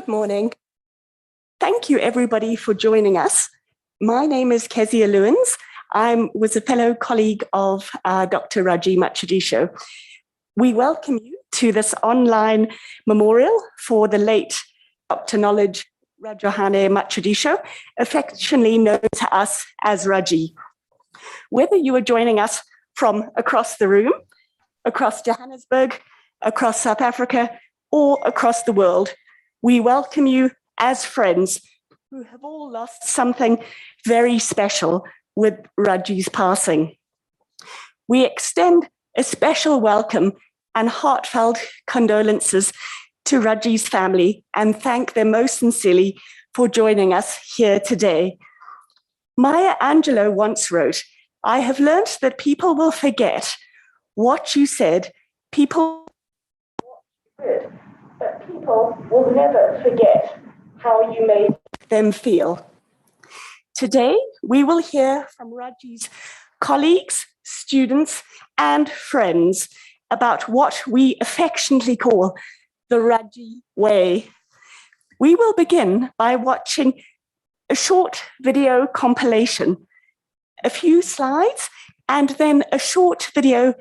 Good morning. Thank you, everybody, for joining us. My name is Kezia Lewins. I was a fellow colleague of Dr. Raji Matshediso. We welcome you to this online memorial for the late Dr. Knowledge Rajohane Matshediso, affectionately known to us as Raji. Whether you are joining us from across the room, across Johannesburg, across South Africa, or across the world, we welcome you as friends who have all lost something very special with Raji's passing. We extend a special welcome and heartfelt condolences to Raji's family and thank them most sincerely for joining us here today. Maya Angelou once wrote, "I have learned that people will forget what you said, people but people will never forget how you made them feel." Today, we will hear from Raji's colleagues, students, and friends about what we affectionately call the Raji way. We will begin by watching a short video compilation, a few slides, and then a short video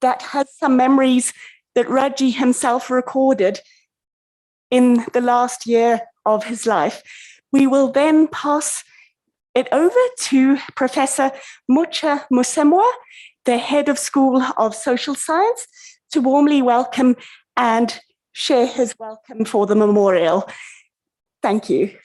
that has some memories that Raji himself recorded in the last year of his life. We will then pass it over to Professor Musemwa, the head of School of Social Science, to warmly welcome and share his welcome for the memorial. Thank you.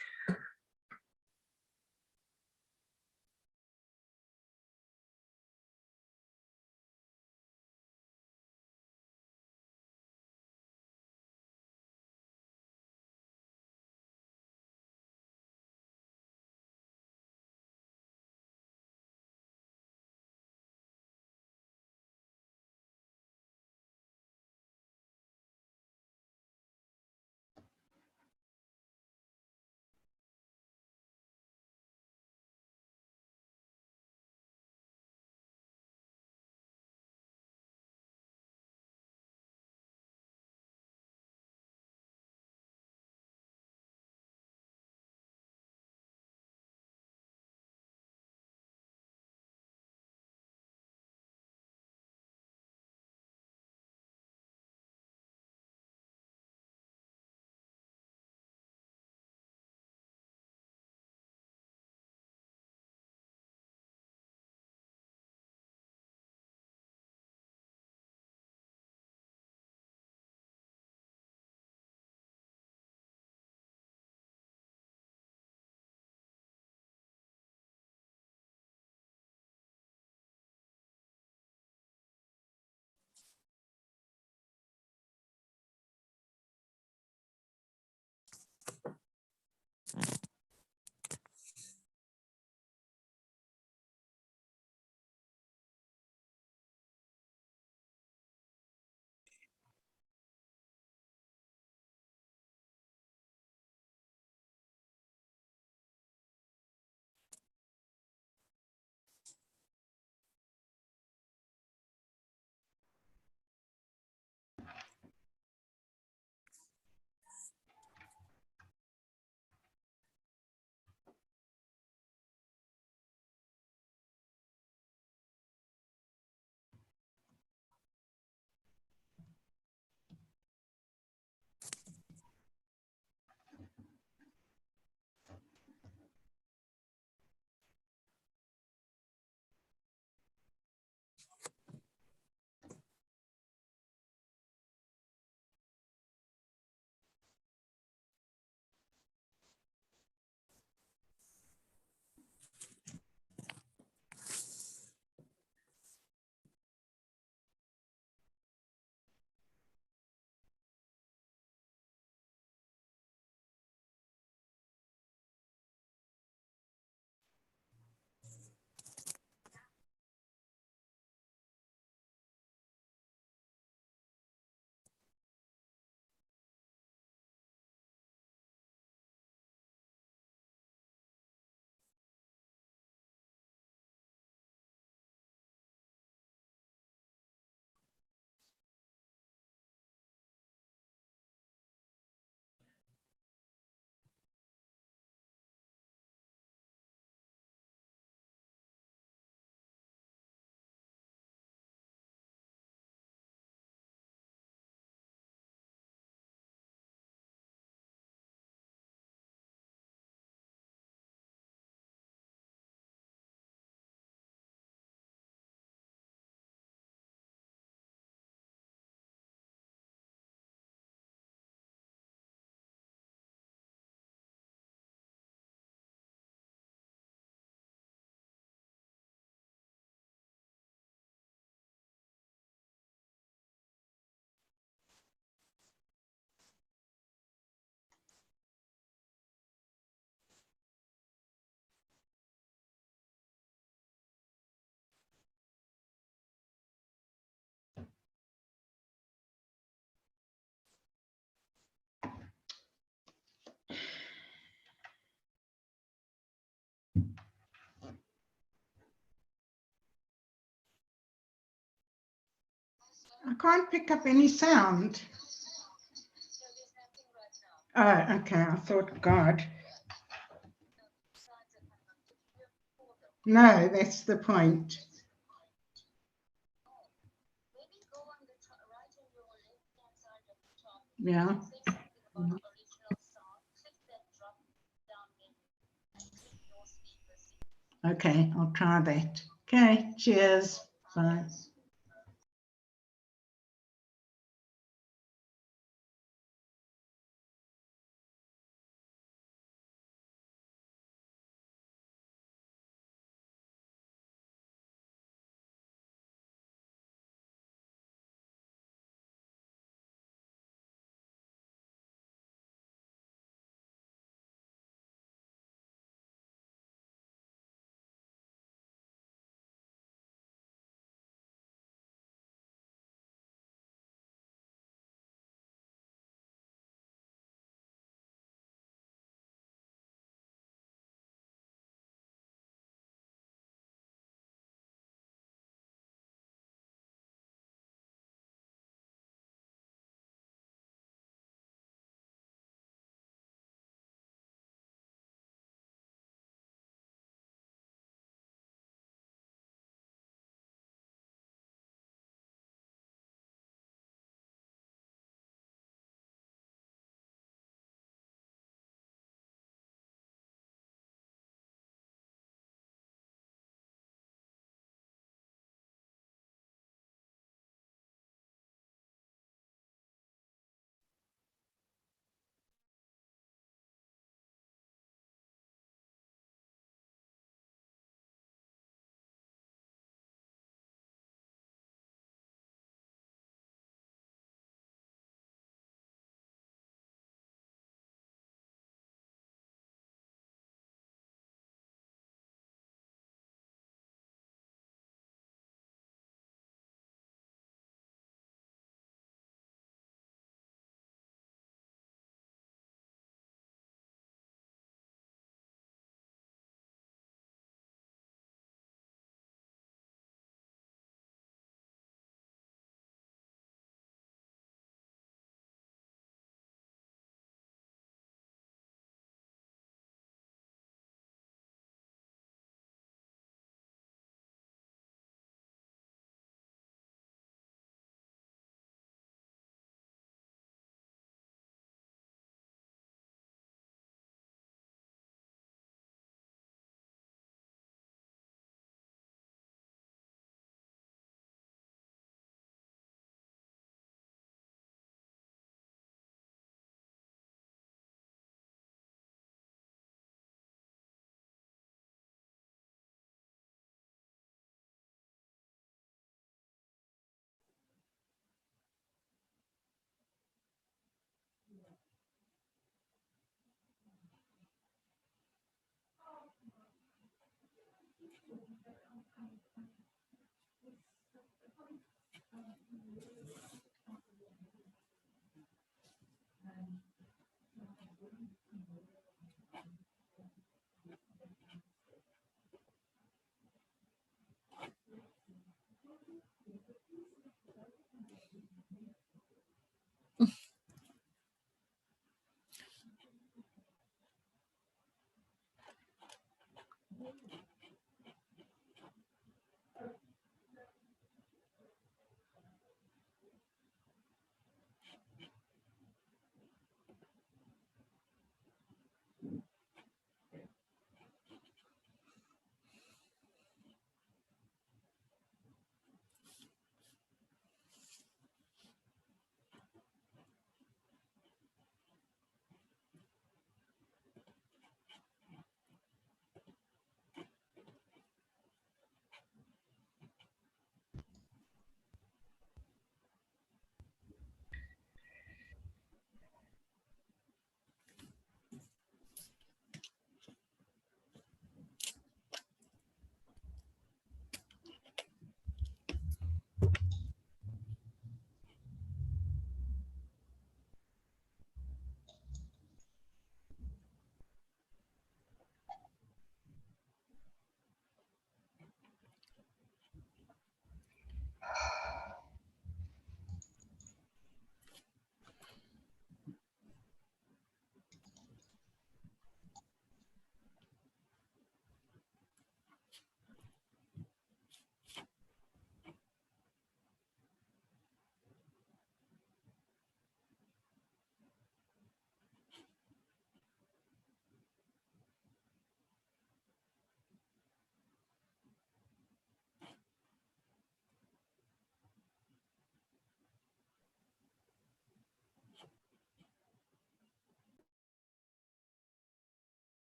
I can't pick up any sound. Oh, okay. I thought, God. No, that's the point. Yeah. Okay, I'll try that. Okay, cheers. Bye.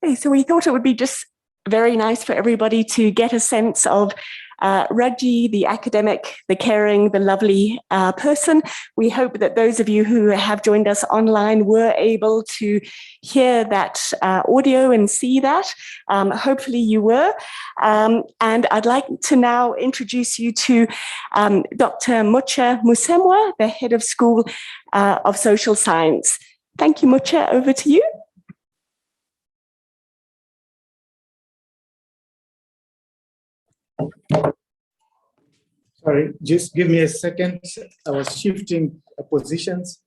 Okay, so we thought it would be just very nice for everybody to get a sense of Raji, the academic, the caring, the lovely person. We hope that those of you who have joined us online were able to hear that audio and see that. Hopefully you were. And I'd like to now introduce you to Dr. Musemwa, the head of School of Social Science. Thank you, Mucha. Over to you. Sorry, just give me a second. I was shifting positions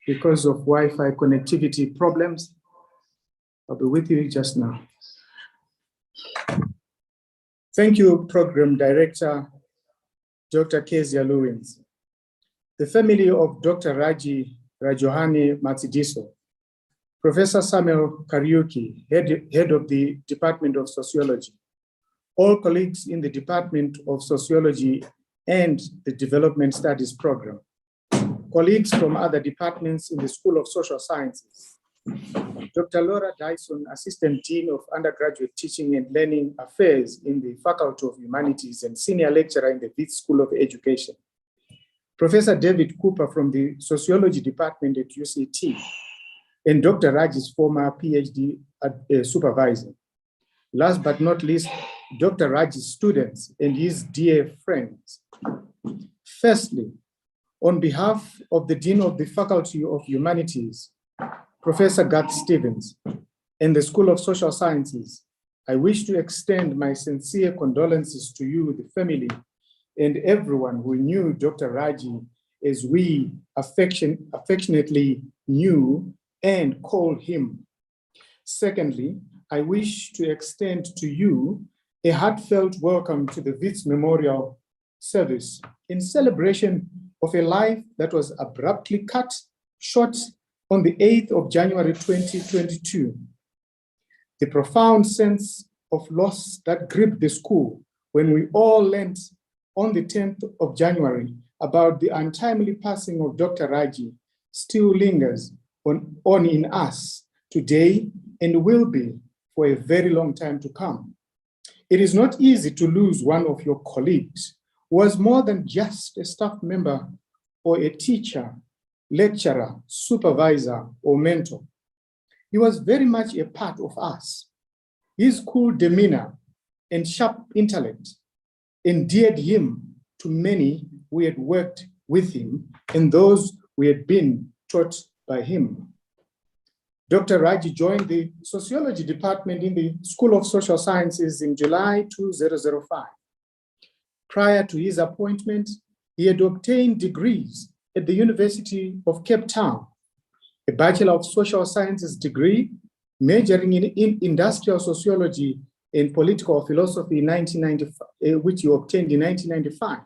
because of Wi-Fi connectivity problems. I'll be with you just now. Thank you, Program Director, Dr. Kezia Lewins. The family of Dr. Rajohane Matshediso, Professor Samuel Kariuki, head of the Department of Sociology, all colleagues in the Department of Sociology and the Development Studies program, colleagues from other departments in the School of Social Sciences, Dr. Laura Dyson, Assistant Dean of Undergraduate Teaching and Learning Affairs in the Faculty of Humanities and Senior Lecturer in the Wits School of Education, Professor David Cooper from the Sociology Department at UCT, and Dr. Raji's former PhD supervisor. Last but not least, Dr. Raji's students and his dear friends. Firstly, on behalf of the Dean of the Faculty of Humanities, Professor Garth Stevens, and the School of Social Sciences, I wish to extend my sincere condolences to you, the family, and everyone who knew Dr. Raji as we affectionately knew and called him. Secondly, I wish to extend to you a heartfelt welcome to the Wits Memorial Service in celebration of a life that was abruptly cut short on the 8th of January 2022. The profound sense of loss that gripped the school when we all learned on the 10th of January about the untimely passing of Dr. Raji still lingers on in us today and will be for a very long time to come. It is not easy to lose one of your colleagues who was more than just a staff member or a teacher, lecturer, supervisor, or mentor. He was very much a part of us. His cool demeanor and sharp intellect endeared him to many who had worked with him and those who had been taught by him. Dr. Raji joined the Sociology Department in the School of Social Sciences in July 2005. Prior to his appointment, he had obtained degrees at the University of Cape Town, a Bachelor of Social Sciences degree, majoring in Industrial Sociology and Political Philosophy in 1995, which he obtained in 1995,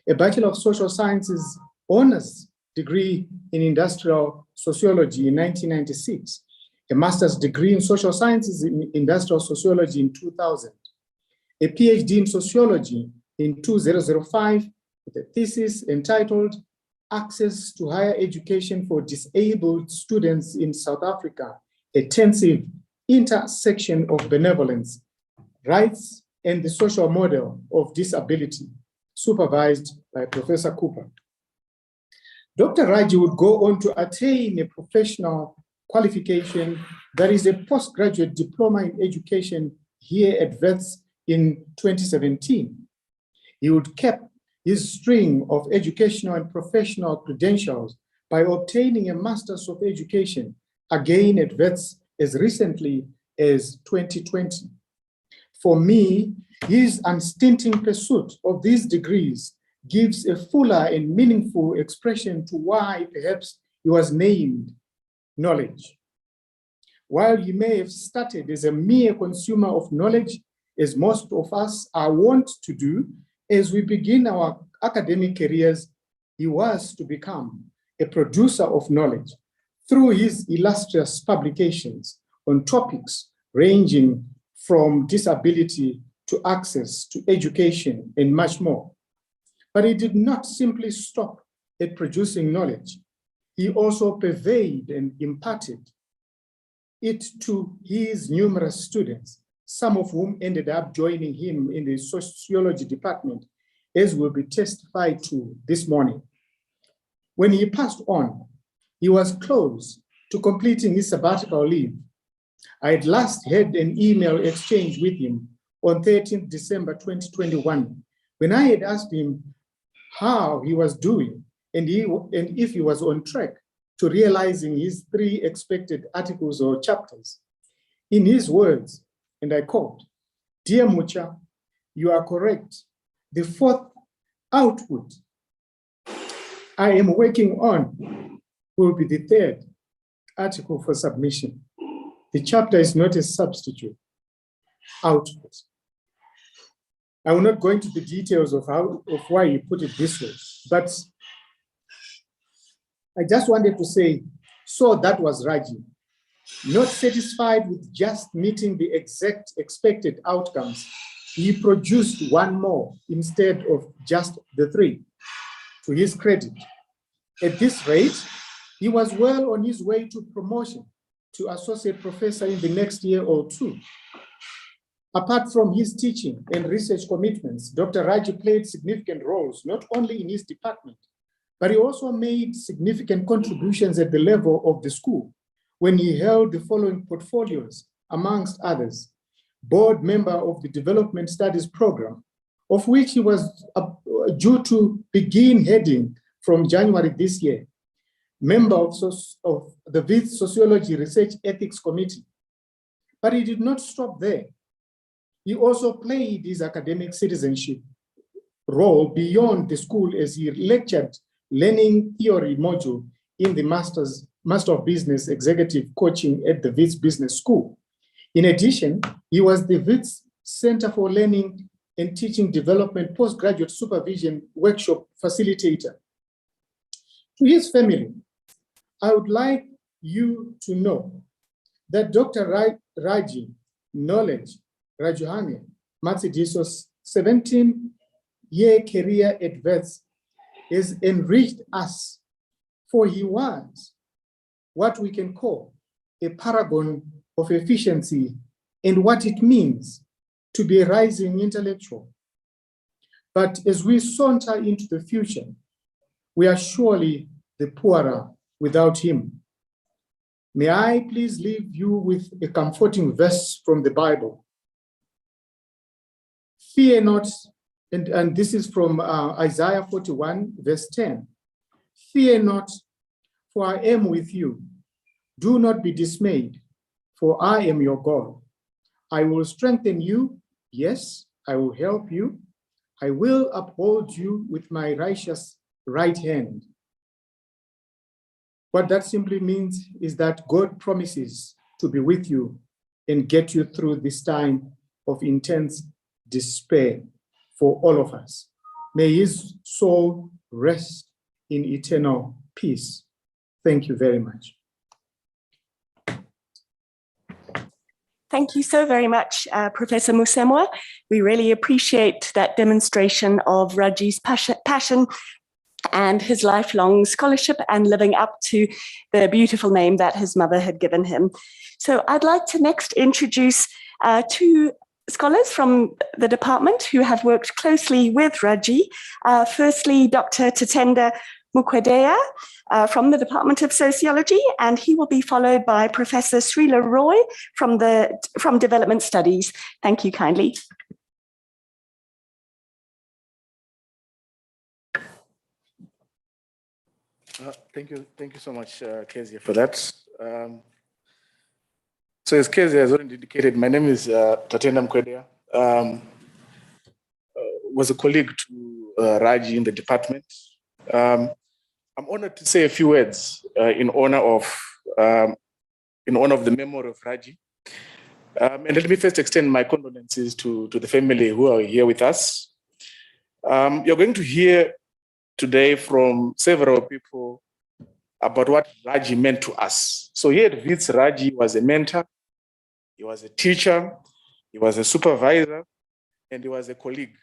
a Bachelor of Social Sciences honors degree in Industrial Sociology in 1996, a Master's degree in Social Sciences in Industrial Sociology in 2000, a PhD in Sociology in 2005 with a thesis entitled Access to Higher Education for Disabled Students in South Africa, a tensive intersection of benevolence, rights, and the social model of disability, supervised by Professor Cooper. Dr. Raji would go on to attain a professional qualification that is a postgraduate diploma in education here at Wits in 2017. He would keep his string of educational and professional credentials by obtaining a Master's of Education, again at Wits as recently as 2020. For me, his unstinting pursuit of these degrees gives a fuller and meaningful expression to why perhaps he was named knowledge. While he may have started as a mere consumer of knowledge, as most of us are wont to do, as we begin our academic careers, he was to become a producer of knowledge through his illustrious publications on topics ranging from disability to access to education and much more. But he did not simply stop at producing knowledge. He also purveyed and imparted it to his numerous students, some of whom ended up joining him in the sociology department, as will be testified to this morning. When he passed on, he was close to completing his sabbatical leave. I had last had an email exchange with him on 13th December 2021, when I had asked him how he was doing and if he was on track to realizing his 3 expected articles or chapters. In his words, and I quote, "Dear Mucha, you are correct. The 4th output I am working on will be the 3rd article for submission. The chapter is not a substitute output." I will not go into the details of why he put it this way, but I just wanted to say, so that was Raji. Not satisfied with just meeting the exact expected outcomes, he produced one more instead of just the 3, to his credit. At this rate, he was well on his way to promotion to associate professor in the next year or 2. Apart from his teaching and research commitments, Dr. Raji played significant roles, not only in his department, but he also made significant contributions at the level of the school when he held the following portfolios, amongst others: board member of the Development Studies Program, of which he was due to begin heading from January this year, member of the Wits Sociology Research Ethics Committee. But he did not stop there. He also played his academic citizenship role beyond the school as he lectured learning theory module in the Master of Business Executive Coaching at the Wits Business School. In addition, he was the Wits Center for Learning and Teaching Development Postgraduate Supervision Workshop Facilitator. To his family, I would like you to know that Dr. Raji knowledge, Rajohane Matshediso's 17-year career at Wits has enriched us, for he was what we can call a paragon of efficiency and what it means to be a rising intellectual. But as we saunter into the future, we are surely the poorer without him. May I please leave you with a comforting verse from the Bible. Fear not, and this is from Isaiah 41, verse 10. Fear not, for I am with you. Do not be dismayed, for I am your God. I will strengthen you. Yes, I will help you. I will uphold you with my righteous right hand. What that simply means is that God promises to be with you and get you through this time of intense despair for all of us. May his soul rest in eternal peace. Thank you very much. Thank you so very much, Professor Musemwa. We really appreciate that demonstration of Raji's passion and his lifelong scholarship and living up to the beautiful name that his mother had given him. So I'd like to next introduce 2 scholars from the department who have worked closely with Raji. Firstly, Dr. Tatenda Mukwedea from the Department of Sociology, and he will be followed by Professor Srila Roy from Development Studies. Thank you kindly. Thank you so much, Kezia, for that. So as Kezia has already indicated, my name is Tatenda Mukwedea. Was a colleague to Raji in the department. I'm honored to say a few words in honor of the memory of Raji. And let me first extend my condolences to the family who are here with us. You're going to hear today from several people about what Raji meant to us. So here at Wits, Raji was a mentor, he was a teacher, he was a supervisor, and he was a colleague.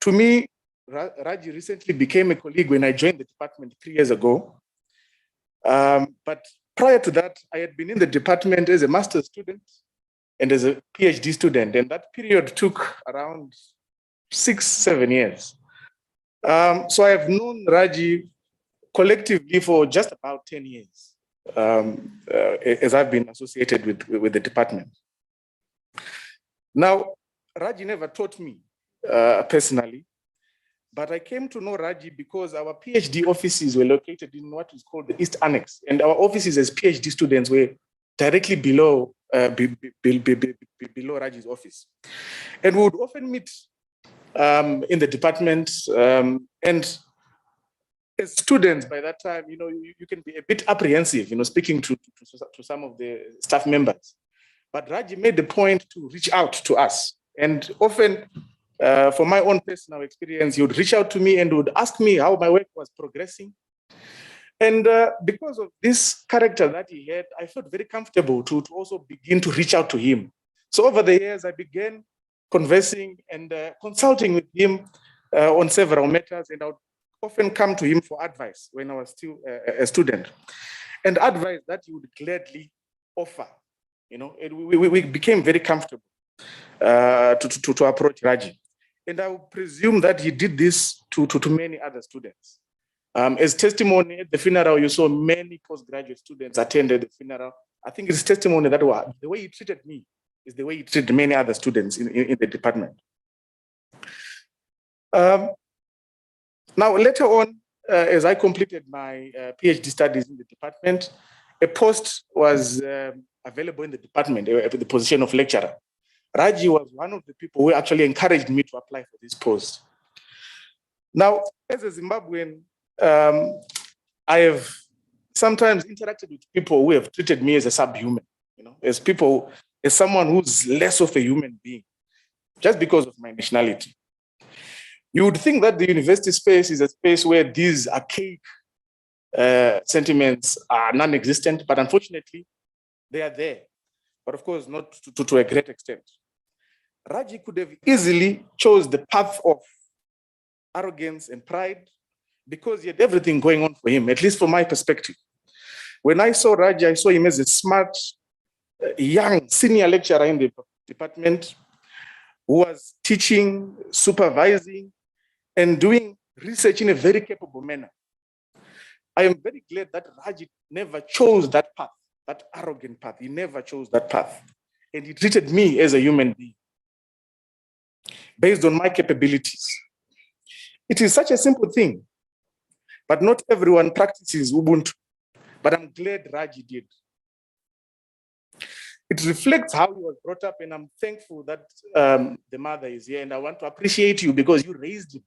To me, Raji recently became a colleague when I joined the department 3 years ago. But prior to that, I had been in the department as a master's student and as a PhD student, and that period took around 6-7 years. So I have known Raji collectively for just about 10 years, as I've been associated with the department. Now, Raji never taught me personally, but I came to know Raji because our PhD offices were located in what is called the East Annex, and our offices as PhD students were directly below below Raji's office. And we would often meet in the department, and as students by that time, you can be a bit apprehensive, speaking to some of the staff members. But Raji made the point to reach out to us. And often, for my own personal experience, he would reach out to me and would ask me how my work was progressing. And because of this character that he had, I felt very comfortable to also begin to reach out to him. So over the years, I began conversing and consulting with him on several matters, and I would often come to him for advice when I was still a student, and advice that he would gladly offer. We became very comfortable to approach Raji, and I would presume that he did this to many other students. As testimony at the funeral, you saw many postgraduate students attended the funeral. I think it's testimony that the way he treated me is the way he treated many other students in the department. Now, later on, as I completed my PhD studies in the department, a post was available in the department, the position of lecturer. Raji was one of the people who actually encouraged me to apply for this post. Now, as a Zimbabwean, I have sometimes interacted with people who have treated me as a subhuman, as someone who's less of a human being, just because of my nationality. You would think that the university space is a space where these archaic sentiments are non-existent, but unfortunately, they are there. But of course, not to a great extent. Raji could have easily chose the path of arrogance and pride because he had everything going on for him, at least from my perspective. When I saw Raji, I saw him as a smart, young senior lecturer in the department who was teaching, supervising, and doing research in a very capable manner. I am very glad that Raji never chose that path, that arrogant path. He never chose that path. And he treated me as a human being based on my capabilities. It is such a simple thing, but not everyone practices Ubuntu. But I'm glad Raji did. It reflects how he was brought up, and I'm thankful that the mother is here, and I want to appreciate you because you raised him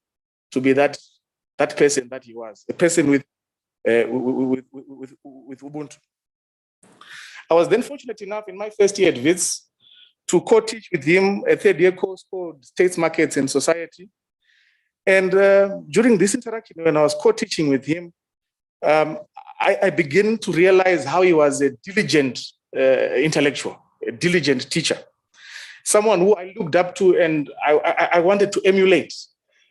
to be that person that he was, a person with Ubuntu. I was then fortunate enough in my first year at WITS to co-teach with him a third-year course called States, Markets, and Society. And during this interaction, when I was co-teaching with him, I began to realize how he was a diligent intellectual, a diligent teacher, someone who I looked up to and I wanted to emulate.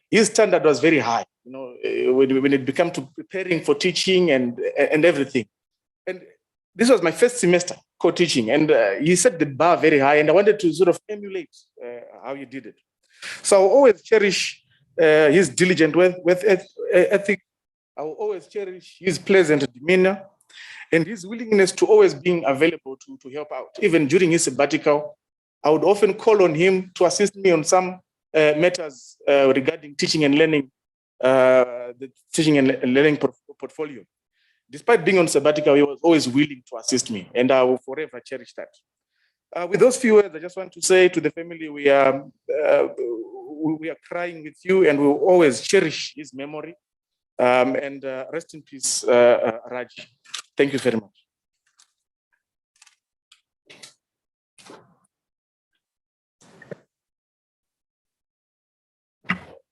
His standard was very high, when it came to preparing for teaching and everything. And this was my first semester co-teaching, and he set the bar very high, and I wanted to sort of emulate how he did it. So I will always cherish his diligent work ethic. I will always cherish his pleasant demeanor and his willingness to always being available to help out. Even during his sabbatical, I would often call on him to assist me on some matters regarding teaching and learning, the teaching and learning portfolio. Despite being on sabbatical, he was always willing to assist me, and I will forever cherish that. With those few words, I just want to say to the family, we are crying with you, and we will always cherish his memory. And rest in peace, Raji. Thank you very much.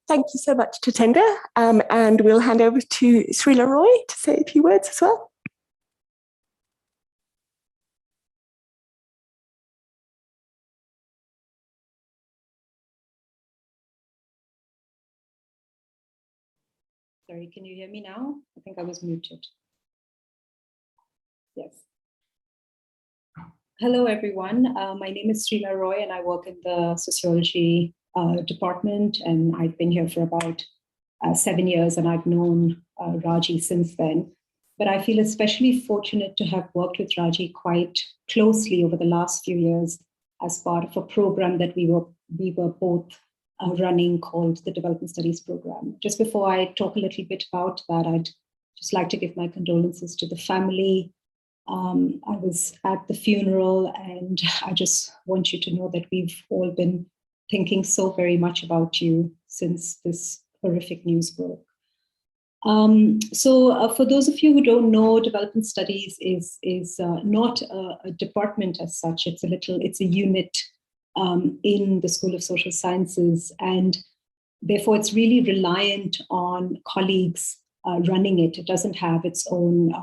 Thank you so much, Tatenda. And we'll hand over to Sri Leroy to say a few words as well. Sorry, can you hear me now? I think I was muted. Yes. Hello, everyone. My name is Srila Roy, and I work in the sociology department, and I've been here for about 7 years, and I've known Raji since then. But I feel especially fortunate to have worked with Raji quite closely over the last few years as part of a program that we were both running called the Development Studies Program. Just before I talk a little bit about that, I'd just like to give my condolences to the family. I was at the funeral, and I just want you to know that we've all been thinking so very much about you since this horrific news broke. For those of you who don't know, development studies is not a department as such. It's a unit in the School of Social Sciences, and therefore it's really reliant on colleagues running it. It doesn't have its own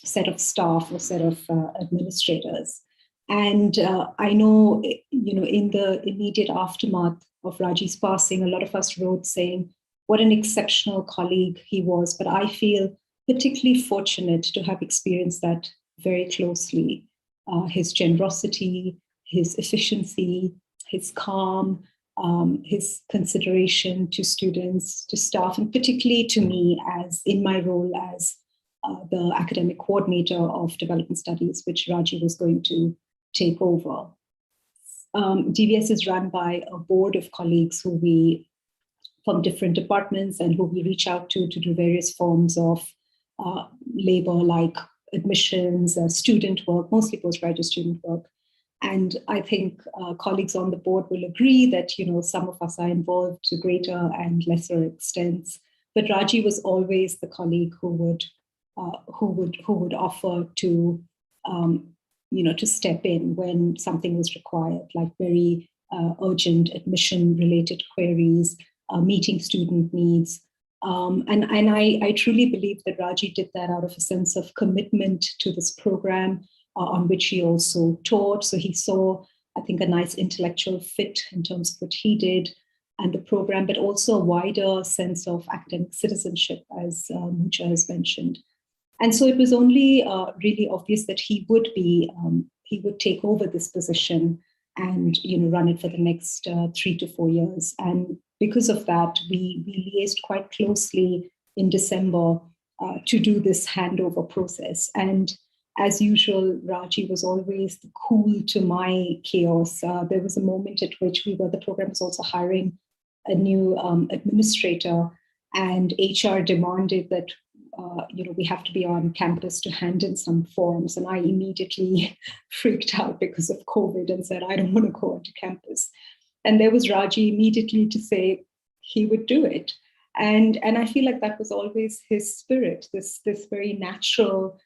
set of staff or set of administrators. And I know, in the immediate aftermath of Raji's passing, a lot of us wrote saying what an exceptional colleague he was. But I feel particularly fortunate to have experienced that very closely. His generosity, his efficiency, his calm, his consideration to students, to staff, and particularly to me as in my role as the academic coordinator of development studies, which Raji was going to take over. DVS is run by a board of colleagues from different departments and who we reach out to do various forms of labor like admissions, student work, mostly postgraduate student work. And I think colleagues on the board will agree that some of us are involved to greater and lesser extents. But Raji was always the colleague who would offer to to step in when something was required, like very urgent admission-related queries, meeting student needs. And I truly believe that Raji did that out of a sense of commitment to this program, on which he also taught. So he saw, I think, a nice intellectual fit in terms of what he did and the program, but also a wider sense of academic citizenship, as Mucha has mentioned. And so it was only really obvious that he would take over this position and run it for the next 3 to 4 years. And because of that, we liaised quite closely in December to do this handover process. And as usual, Raji was always the cool to my chaos. There was a moment at which the program was also hiring a new administrator, and HR demanded that we have to be on campus to hand in some forms. And I immediately freaked out because of COVID and said, I don't want to go onto campus. And there was Raji immediately to say he would do it. And I feel like that was always his spirit, this very natural,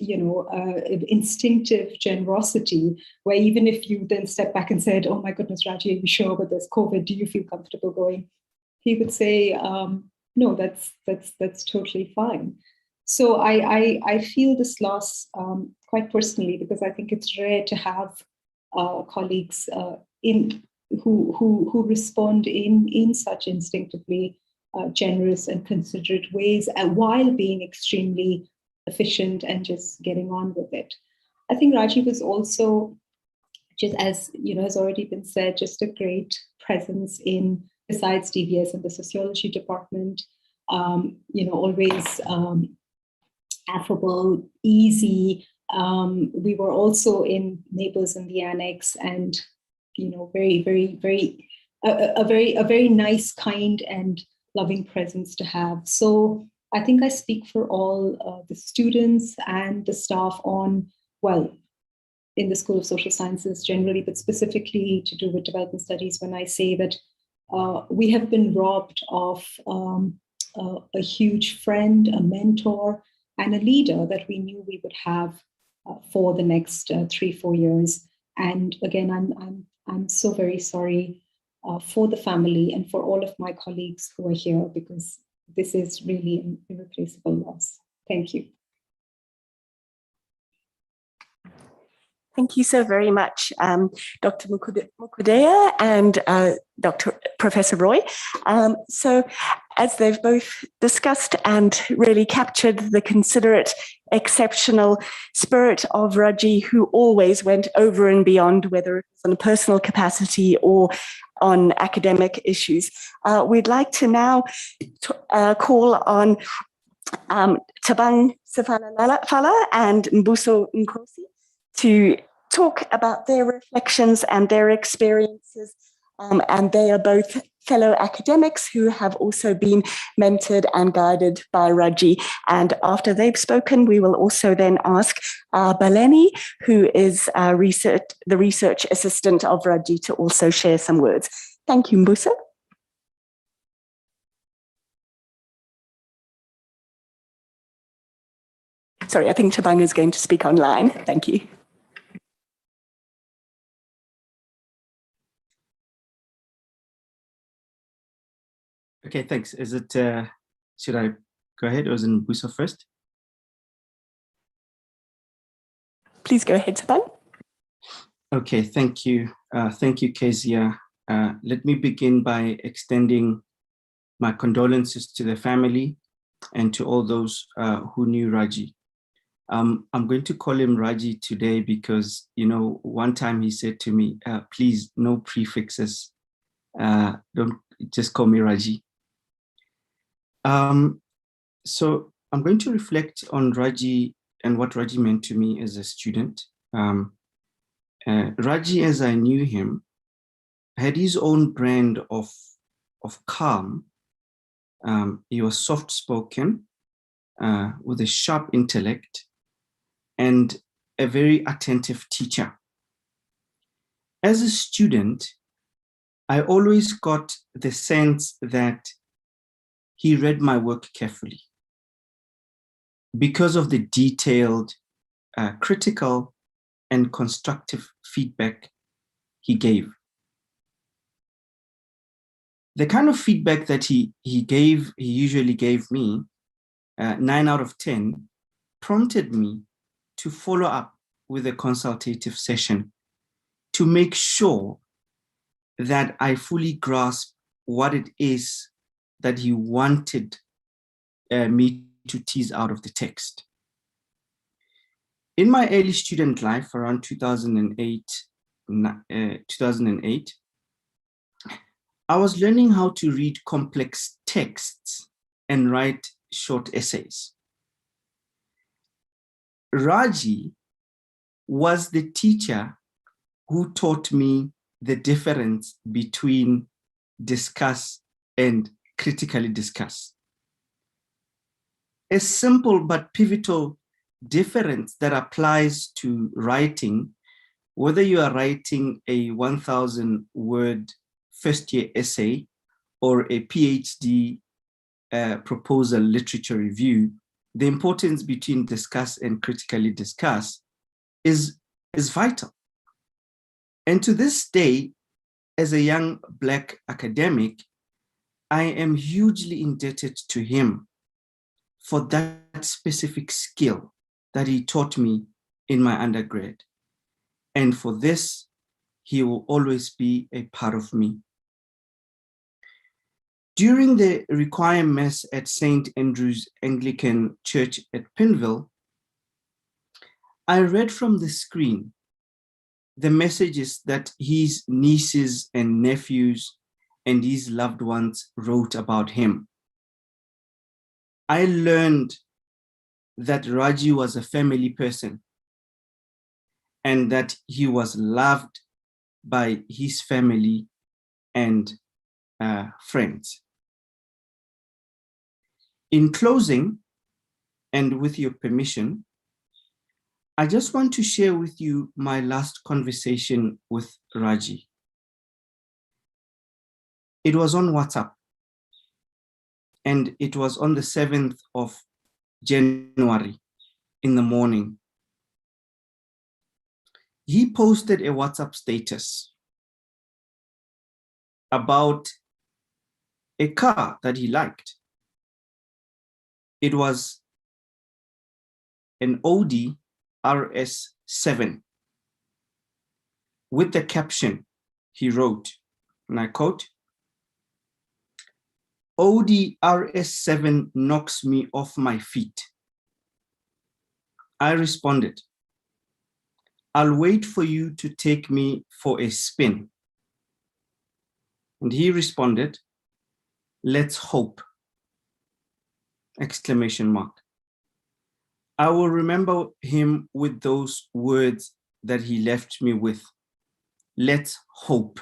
instinctive generosity, where even if you then step back and said, oh my goodness, Raji, are you sure, but there's COVID, do you feel comfortable going? He would say, no, that's totally fine. So I feel this loss quite personally, because I think it's rare to have colleagues who respond in such instinctively generous and considerate ways, while being extremely efficient and just getting on with it. I think Raji was also, just as has already been said, just a great presence besides DVS and the sociology department, always affable, easy. We were also in Neighbors in the Annex, and very, very, very, a very nice, kind, and loving presence to have. So I think I speak for all the students and the staff in the School of Social Sciences generally, but specifically to do with development studies, when I say that we have been robbed of a huge friend, a mentor, and a leader that we knew we would have for the next 3-4 years. And again, I'm so very sorry for the family and for all of my colleagues who are here, because this is really an irreplaceable loss. Thank you. Thank you so very much, Dr. Mukudea and Professor Roy. So as they've both discussed and really captured the considerate, exceptional spirit of Raji, who always went over and beyond, whether it was on a personal capacity or on academic issues. We'd like to now call on Thabang Sefala and Mbuso Nkosi to talk about their reflections and their experiences. And they are both fellow academics who have also been mentored and guided by Raji. And after they've spoken, we will also then ask Baleni, who is the research assistant of Raji, to also share some words. Thank you, Mbuso. Sorry, I think Thabang is going to speak online. Thank you. Okay, thanks. Is it, should I go ahead or is it Mbuso first? Please go ahead, Thabang. Okay, thank you. Thank you, Kezia. Let me begin by extending my condolences to the family and to all those who knew Raji. I'm going to call him Raji today because, you know, one time he said to me, please, no prefixes. Don't just call me Raji. So I'm going to reflect on Raji and what Raji meant to me as a student. Raji, as I knew him, had his own brand of calm. He was soft-spoken, with a sharp intellect, and a very attentive teacher. As a student, I always got the sense that he read my work carefully because of the detailed, critical, and constructive feedback he gave. The kind of feedback that he usually gave me, 9 out of 10, prompted me to follow up with a consultative session to make sure that I fully grasp what it is that he wanted me to tease out of the text. In my early student life, around 2008, I was learning how to read complex texts and write short essays. Raji was the teacher who taught me the difference between discuss and critically discuss. A simple but pivotal difference that applies to writing, whether you are writing a 1,000-word first-year essay or a PhD proposal literature review, the importance between discuss and critically discuss is vital. And to this day, as a young Black academic, I am hugely indebted to him for that specific skill that he taught me in my undergrad. And for this, he will always be a part of me. During the Requiem Mass at St. Andrew's Anglican Church at Pinville, I read from the screen the messages that his nieces and nephews and his loved ones wrote about him. I learned that Raji was a family person and that he was loved by his family and friends. In closing, and with your permission, I just want to share with you my last conversation with Raji. It was on WhatsApp, and it was on the 7th of January in the morning. He posted a WhatsApp status about a car that he liked. It was an Audi RS7. With the caption, he wrote, and I quote, ODRS7 knocks me off my feet. I responded, I'll wait for you to take me for a spin. And he responded, let's hope, exclamation mark. I will remember him with those words that he left me with. Let's hope.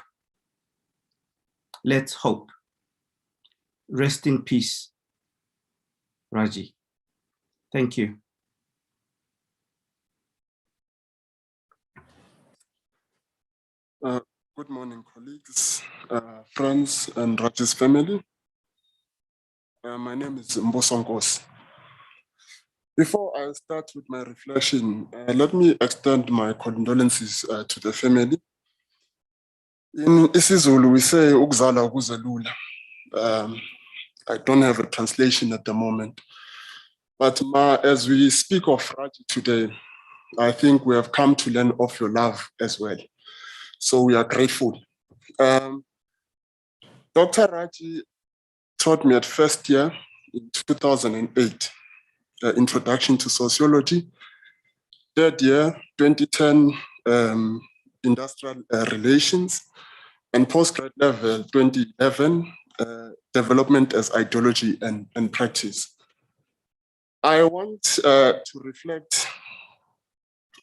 Let's hope. Rest in peace, Raji. Thank you. Good morning, colleagues, friends, and Raji's family. My name is Mbosongos. Before I start with my reflection, let me extend my condolences to the family. In isiZulu, we say ukuzala kuzalula. I don't have a translation at the moment. But as we speak of Raji today, I think we have come to learn of your love as well. So we are grateful. Dr. Raji taught me at first year in 2008, Introduction to Sociology. Third year, 2010, Industrial Relations. And postgrad level, 2011, Development as Ideology and Practice. I want to reflect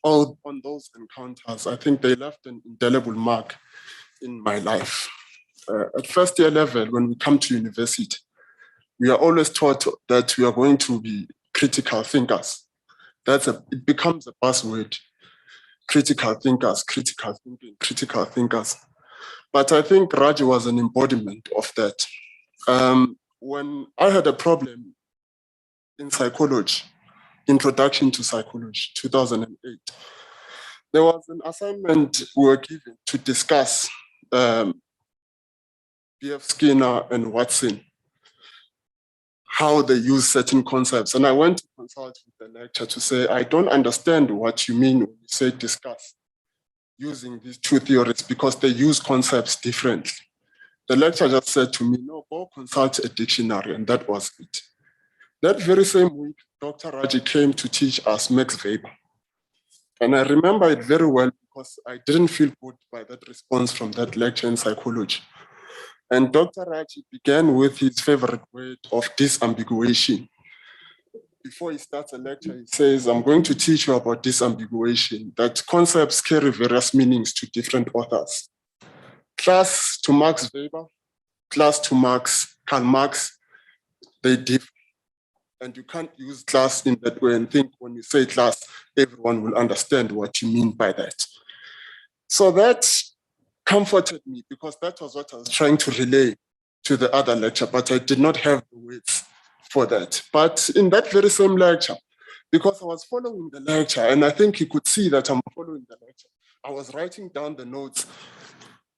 on those encounters. I think they left an indelible mark in my life. At first year level, when we come to university, we are always taught that we are going to be critical thinkers. It becomes a buzzword. Critical thinkers, critical thinking, critical thinkers. But I think Raji was an embodiment of that. When I had a problem in psychology, Introduction to Psychology, 2008, there was an assignment we were given to discuss B.F. Skinner and Watson, how they use certain concepts. And I went to consult with the lecturer to say, I don't understand what you mean when you say discuss using these two theories because they use concepts differently. The lecturer just said to me, no, go consult a dictionary, and that was it. That very same week, Dr. Raji came to teach us Max Weber. And I remember it very well because I didn't feel good by that response from that lecture in psychology. And Dr. Raji began with his favorite word of disambiguation. Before he starts a lecture, he says, I'm going to teach you about disambiguation, that concepts carry various meanings to different authors. Class to Max Weber, class to Karl Marx, they differ. And you can't use class in that way and think when you say class, everyone will understand what you mean by that. So that comforted me because that was what I was trying to relay to the other lecture, but I did not have the words for that. But in that very same lecture, because I was following the lecture, and I think you could see that I'm following the lecture, I was writing down the notes.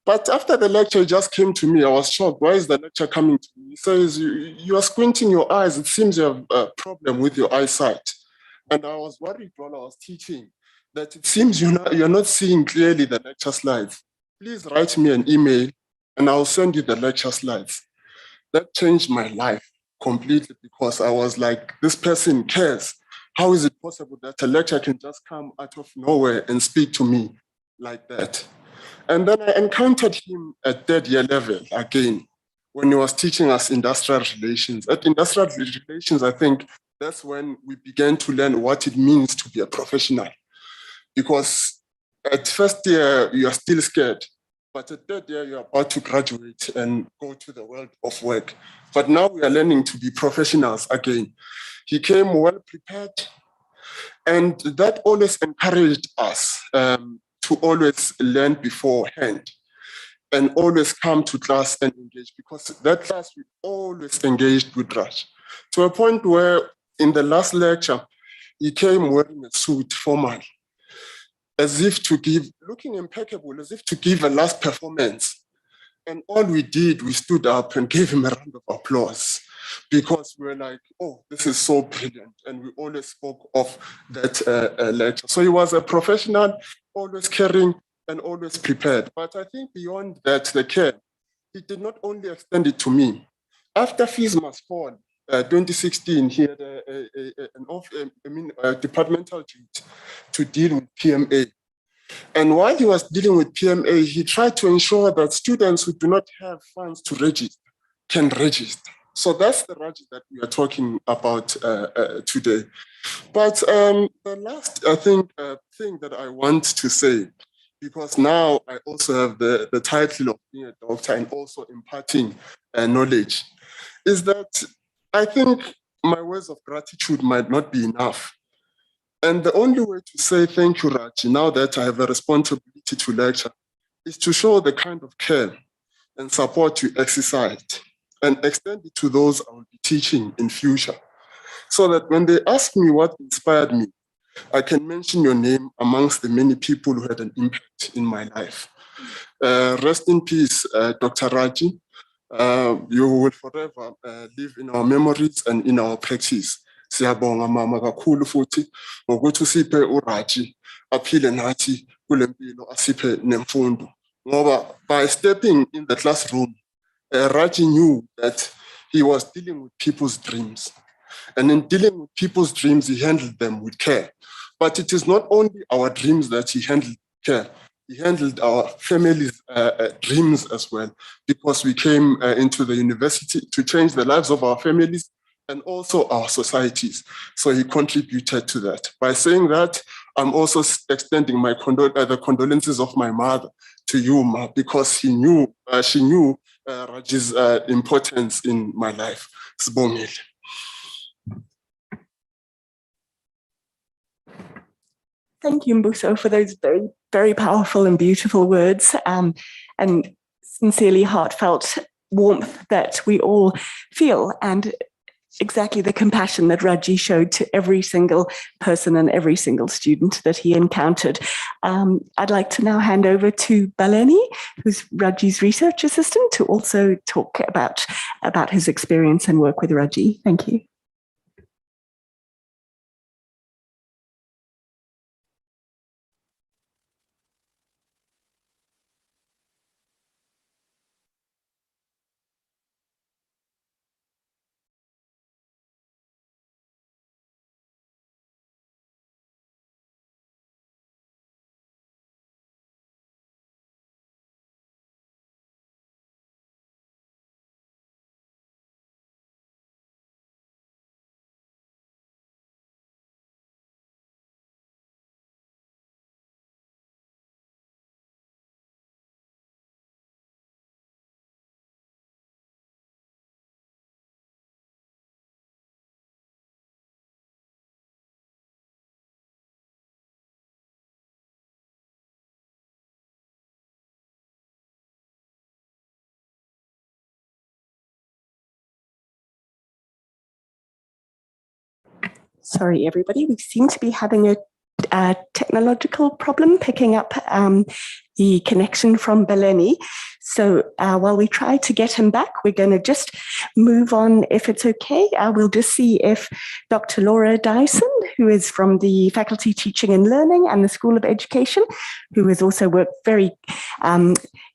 But after the lecture just came to me, I was shocked. Why is the lecture coming to me? He says, you are squinting your eyes. It seems you have a problem with your eyesight. And I was worried while I was teaching that it seems you're not seeing clearly the lecture slides. Please write me an email and I'll send you the lecture slides. That changed my life completely because I was like, this person cares. How is it possible that a lecturer can just come out of nowhere and speak to me like that? And then I encountered him at third year level again, when he was teaching us industrial relations. At industrial relations, I think that's when we began to learn what it means to be a professional. Because at first year, you are still scared. But at third year, you're about to graduate and go to the world of work. But now we are learning to be professionals again. He came well prepared. And that always encouraged us to always learn beforehand and always come to class and engage, because that class we always engaged with Raj. To a point where in the last lecture, he came wearing a suit formal, as if to give, looking impeccable, as if to give a last performance. And all we did, we stood up and gave him a round of applause because we were like, oh, this is so brilliant. And we always spoke of that lecture. So he was a professional, always caring and always prepared. But I think beyond that, the care, he did not only extend it to me, After fees must fall, 2016, he had a departmental duty to deal with PMA. And while he was dealing with PMA, he tried to ensure that students who do not have funds to register can register. So that's the Raji that we are talking about today. But the last, I think, thing that I want to say, because now I also have the title of being a doctor and also imparting knowledge, is that I think my words of gratitude might not be enough. And the only way to say thank you, Raji, now that I have a responsibility to lecture, is to show the kind of care and support you exercised and extend it to those I will be teaching in future. So that when they ask me what inspired me, I can mention your name amongst the many people who had an impact in my life. Rest in peace, Dr. Raji. You will forever live in our memories and in our practice. Siyabonga mama kakhulu futhi ngokuthi usiphe uRaji aphile nathi kule mpilo asiphe nemfundo. Ngoba by stepping in the classroom, Raji knew that he was dealing with people's dreams. And in dealing with people's dreams, he handled them with care. But it is not only our dreams that he handled care. He handled our families' dreams as well, because we came into the university to change the lives of our families and also our societies. So he contributed to that. By saying that, I'm also extending the condolences of my mother to you, Ma, because she knew Raji's importance in my life. Sibongile. Thank you, Mbuso, for those very, very powerful and beautiful words, and sincerely heartfelt warmth that we all feel, and exactly the compassion that Raji showed to every single person and every single student that he encountered. I'd like to now hand over to Baleni, who's Raji's research assistant, to also talk about his experience and work with Raji. Thank you. Sorry, everybody, we seem to be having a technological problem picking up the connection from Baleni. So while we try to get him back, we're going to just move on, if it's okay. We'll just see if Dr. Laura Dyson, who is from the Faculty Teaching and Learning and the School of Education, who has also worked very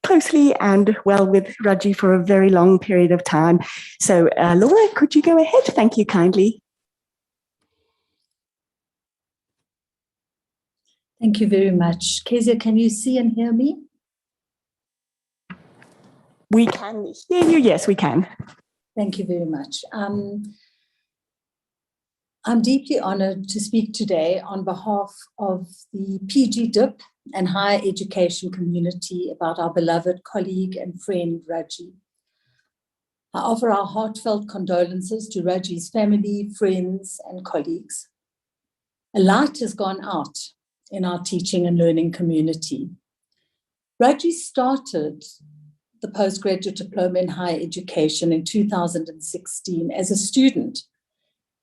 closely and well with Raji for a very long period of time. So Laura, could you go ahead? Thank you kindly. Thank you very much. Kezia, can you see and hear me? We can hear you. Yes, we can. Thank you very much. I'm deeply honored to speak today on behalf of the PG DIP and higher education community about our beloved colleague and friend, Raji. I offer our heartfelt condolences to Raji's family, friends, and colleagues. A light has gone out in our teaching and learning community. Raji started the postgraduate diploma in higher education in 2016 as a student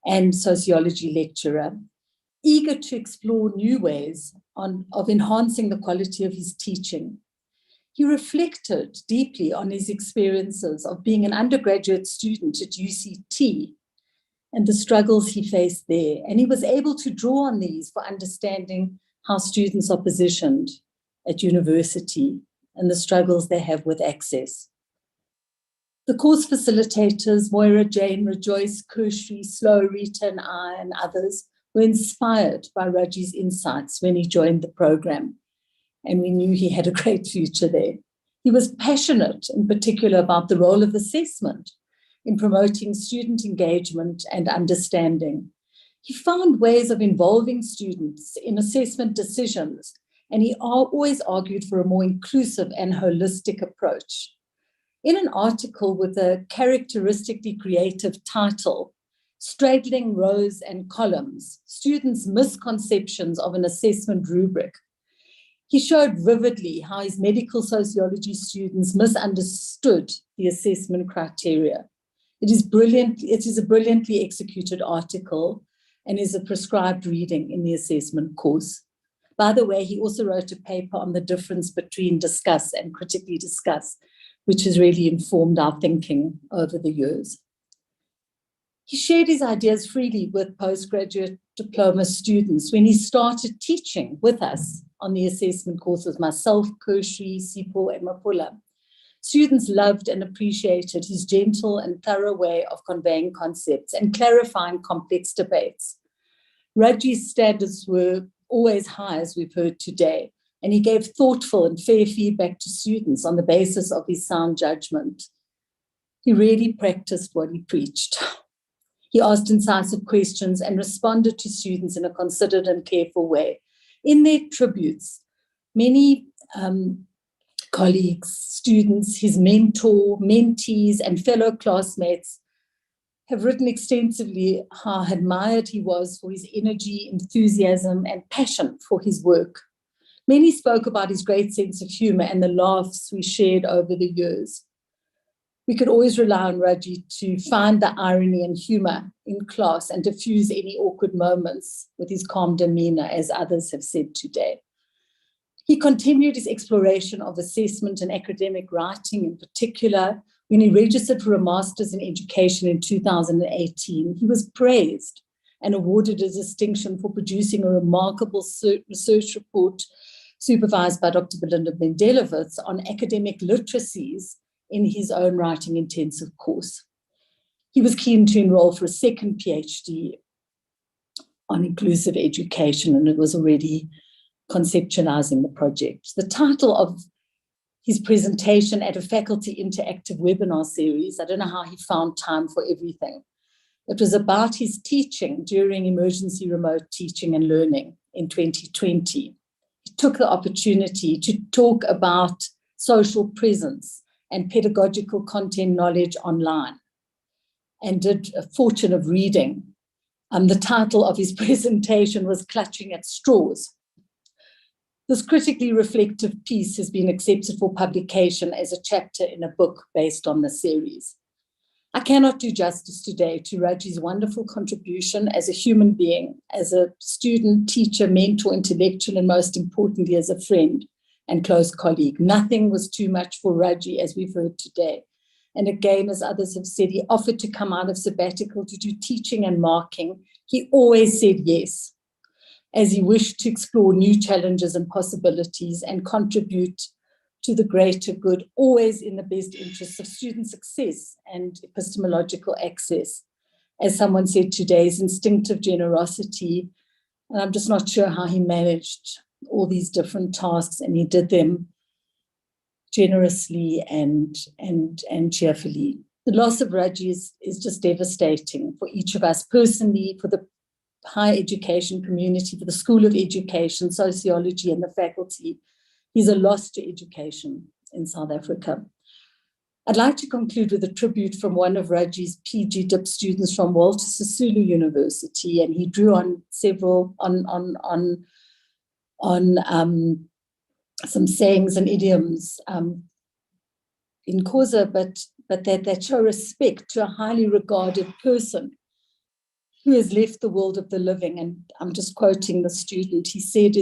and sociology lecturer, eager to explore new ways of enhancing the quality of his teaching. He reflected deeply on his experiences of being an undergraduate student at UCT and the struggles he faced there. And he was able to draw on these for understanding how students are positioned at university and the struggles they have with access. The course facilitators, Moira, Jane, Rejoice, Kershri, Slow, Rita, and I, and others, were inspired by Raji's insights when he joined the program, and we knew he had a great future there. He was passionate, in particular, about the role of assessment in promoting student engagement and understanding. He found ways of involving students in assessment decisions, and he always argued for a more inclusive and holistic approach. In an article with a characteristically creative title, Straddling Rows and Columns, Students' Misconceptions of an Assessment Rubric, he showed vividly how his medical sociology students misunderstood the assessment criteria. It is a brilliantly executed article and is a prescribed reading in the assessment course. By the way, he also wrote a paper on the difference between discuss and critically discuss, which has really informed our thinking over the years. He shared his ideas freely with postgraduate diploma students when he started teaching with us on the assessment courses, myself, Kershri, Sipho, and Mapula. Students loved and appreciated his gentle and thorough way of conveying concepts and clarifying complex debates. Raji's standards were always high, as we've heard today, and he gave thoughtful and fair feedback to students on the basis of his sound judgment. He really practiced what he preached. He asked incisive questions and responded to students in a considered and careful way. In their tributes, many colleagues, students, his mentor, mentees, and fellow classmates have written extensively how admired he was for his energy, enthusiasm, and passion for his work. Many spoke about his great sense of humor and the laughs we shared over the years. We could always rely on Raji to find the irony and humor in class and diffuse any awkward moments with his calm demeanor, as others have said today. He continued his exploration of assessment and academic writing in particular. When he registered for a master's in education in 2018, he was praised and awarded a distinction for producing a remarkable research report supervised by Dr. Belinda Mendelowitz on academic literacies in his own writing intensive course. He was keen to enroll for a second PhD on inclusive education, and it was already conceptualizing the project. The title of his presentation at a faculty interactive webinar series, I don't know how he found time for everything. It was about his teaching during emergency remote teaching and learning in 2020. He took the opportunity to talk about social presence and pedagogical content knowledge online, and did a fortune of reading. The title of his presentation was Clutching at Straws. This critically reflective piece has been accepted for publication as a chapter in a book based on the series. I cannot do justice today to Raji's wonderful contribution as a human being, as a student, teacher, mentor, intellectual, and most importantly, as a friend and close colleague. Nothing was too much for Raji, as we've heard today. And again, as others have said, he offered to come out of sabbatical to do teaching and marking. He always said yes, as he wished to explore new challenges and possibilities and contribute to the greater good, always in the best interests of student success and epistemological access. As someone said today, his instinctive generosity, and I'm just not sure how he managed all these different tasks, and he did them generously and cheerfully. The loss of Raji is just devastating for each of us personally, for the higher education community, for the School of Education, Sociology, and the faculty. He's a loss to education in South Africa. I'd like to conclude with a tribute from one of Raji's PG DIP students from Walter Sisulu University, and he drew on several some sayings and idioms in Xhosa, but that show respect to a highly regarded person who has left the world of the living. And I'm just quoting the student. He said,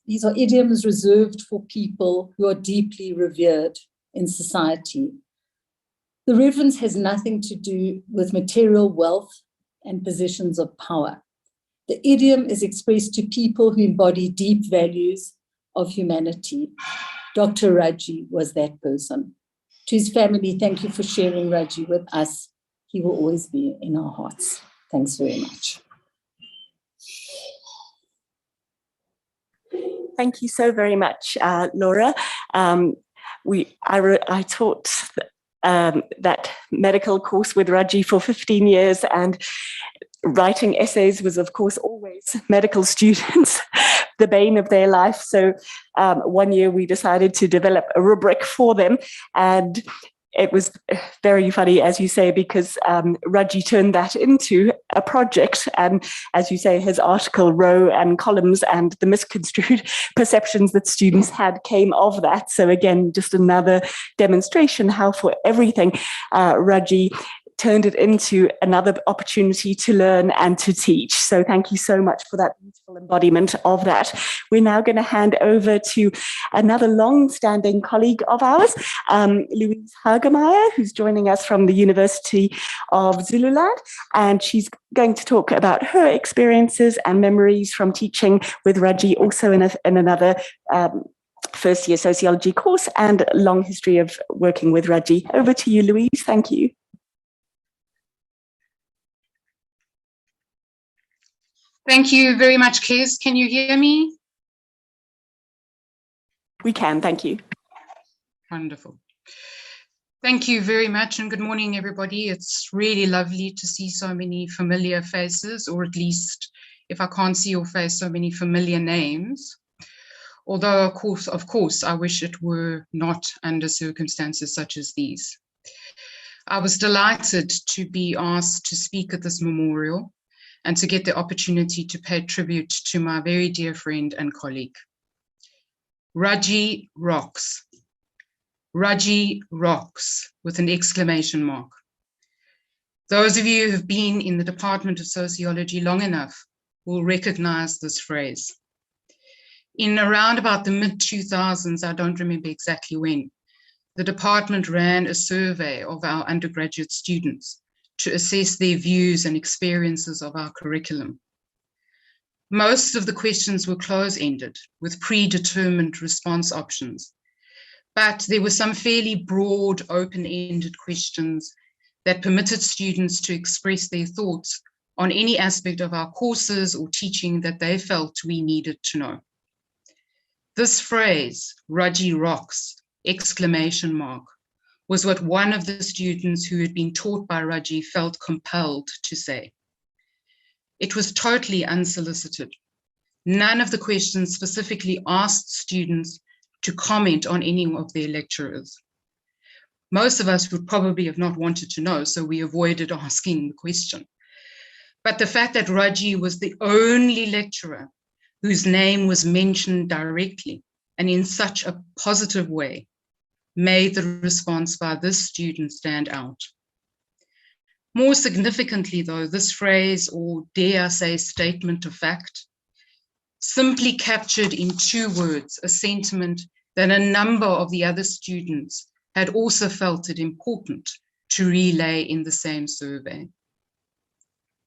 these are idioms reserved for people who are deeply revered in society. The reverence has nothing to do with material wealth and positions of power. The idiom is expressed to people who embody deep values of humanity. Dr. Raji was that person. To his family, thank you for sharing Raji with us. He will always be in our hearts. Thanks very much. Thank you so very much, Laura. I taught that medical course with Raji for 15 years, and writing essays was, of course, always medical students, the bane of their life. So one year we decided to develop a rubric for them, and it was very funny, as you say, because Raji turned that into a project. And as you say, his article, row and columns, and the misconstrued perceptions that students had came of that. So again, just another demonstration how for everything, Raji turned it into another opportunity to learn and to teach. So thank you so much for that beautiful embodiment of that. We're now going to hand over to another long-standing colleague of ours, Louise Hagemeyer, who's joining us from the University of Zululand, and she's going to talk about her experiences and memories from teaching with Raji, also in another first-year sociology course, and long history of working with Raji. Over to you, Louise. Thank you. Thank you very much, Kez. Can you hear me? We can, thank you. Wonderful. Thank you very much, and good morning, everybody. It's really lovely to see so many familiar faces, or at least, if I can't see your face, so many familiar names. Although, of course, I wish it were not under circumstances such as these. I was delighted to be asked to speak at this memorial and to get the opportunity to pay tribute to my very dear friend and colleague. Raji rocks. Raji rocks, with an exclamation mark. Those of you who have been in the Department of Sociology long enough will recognize this phrase. In around about the mid-2000s, I don't remember exactly when, the department ran a survey of our undergraduate students to assess their views and experiences of our curriculum. Most of the questions were close-ended, with predetermined response options, but there were some fairly broad, open-ended questions that permitted students to express their thoughts on any aspect of our courses or teaching that they felt we needed to know. This phrase, Raji rocks, exclamation mark, was what one of the students who had been taught by Raji felt compelled to say. It was totally unsolicited. None of the questions specifically asked students to comment on any of their lecturers. Most of us would probably have not wanted to know, so we avoided asking the question. But the fact that Raji was the only lecturer whose name was mentioned directly and in such a positive way made the response by this student stand out. More significantly, though, this phrase, or dare I say statement of fact, simply captured in 2 words a sentiment that a number of the other students had also felt it important to relay in the same survey.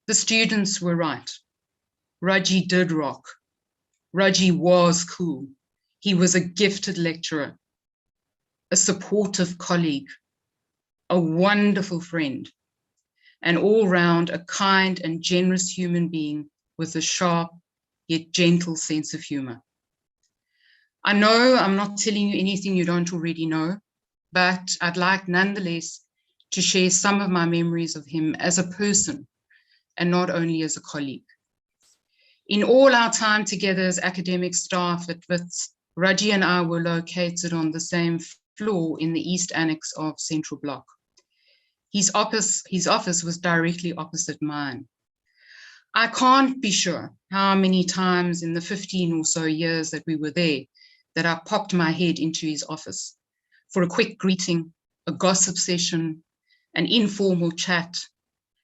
The students were right. Raji did rock. Raji was cool. He was a gifted lecturer, a supportive colleague, a wonderful friend, and all round a kind and generous human being with a sharp yet gentle sense of humor. I know I'm not telling you anything you don't already know, but I'd like nonetheless to share some of my memories of him as a person and not only as a colleague. In all our time together as academic staff at Wits, Raji and I were located on the same floor in the East Annex of Central Block. His office was directly opposite mine. I can't be sure how many times in the 15 or so years that we were there that I popped my head into his office for a quick greeting, a gossip session, an informal chat,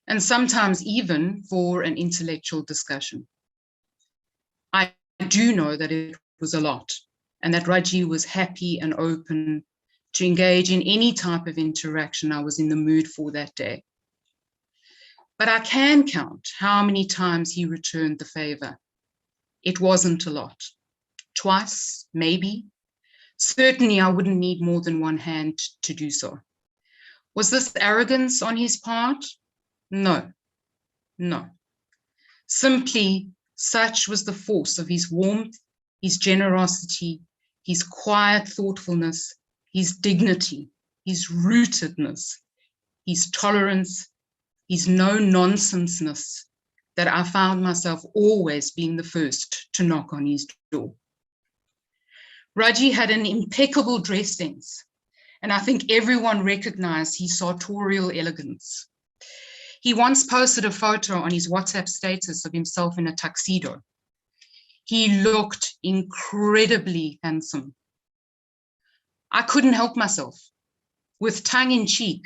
and sometimes even for an intellectual discussion. I do know that it was a lot, and that Raji was happy and open to engage in any type of interaction I was in the mood for that day. But I can count how many times he returned the favor. It wasn't a lot. Twice, maybe, Certainly, I wouldn't need more than one hand to do so. Was this arrogance on his part? No, no. Simply, such was the force of his warmth, his generosity, his quiet thoughtfulness, his dignity, his rootedness, his tolerance, his no-nonsenseness, that I found myself always being the first to knock on his door. Raji had an impeccable dress sense, and I think everyone recognized his sartorial elegance. He once posted a photo on his WhatsApp status of himself in a tuxedo. He looked incredibly handsome. I couldn't help myself. With tongue in cheek,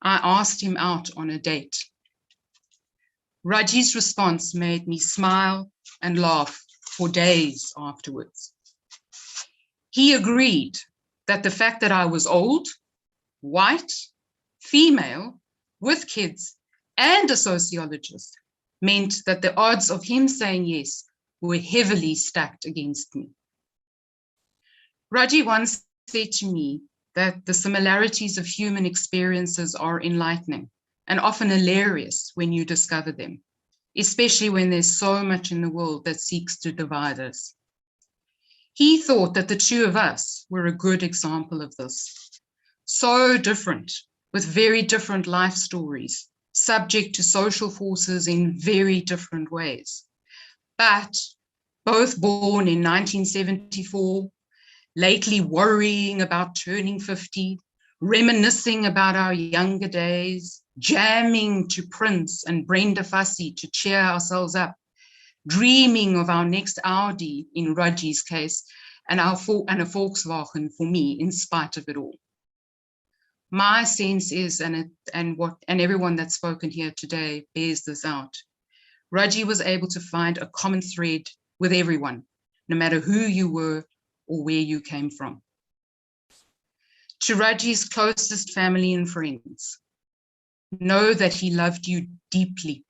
I asked him out on a date. Raji's response made me smile and laugh for days afterwards. He agreed that the fact that I was old, white, female, with kids, and a sociologist meant that the odds of him saying yes were heavily stacked against me. Raji once said to me that the similarities of human experiences are enlightening and often hilarious when you discover them, especially when there's so much in the world that seeks to divide us. He thought that the two of us were a good example of this. So different, with very different life stories, subject to social forces in very different ways, but both born in 1974, lately worrying about turning 50, reminiscing about our younger days, jamming to Prince and Brenda Fassie to cheer ourselves up, dreaming of our next Audi in Raji's case, and a Volkswagen for me, in spite of it all. My sense is, and everyone that's spoken here today bears this out, Raji was able to find a common thread with everyone, no matter who you were or where you came from. To Raji's closest family and friends, know that he loved you deeply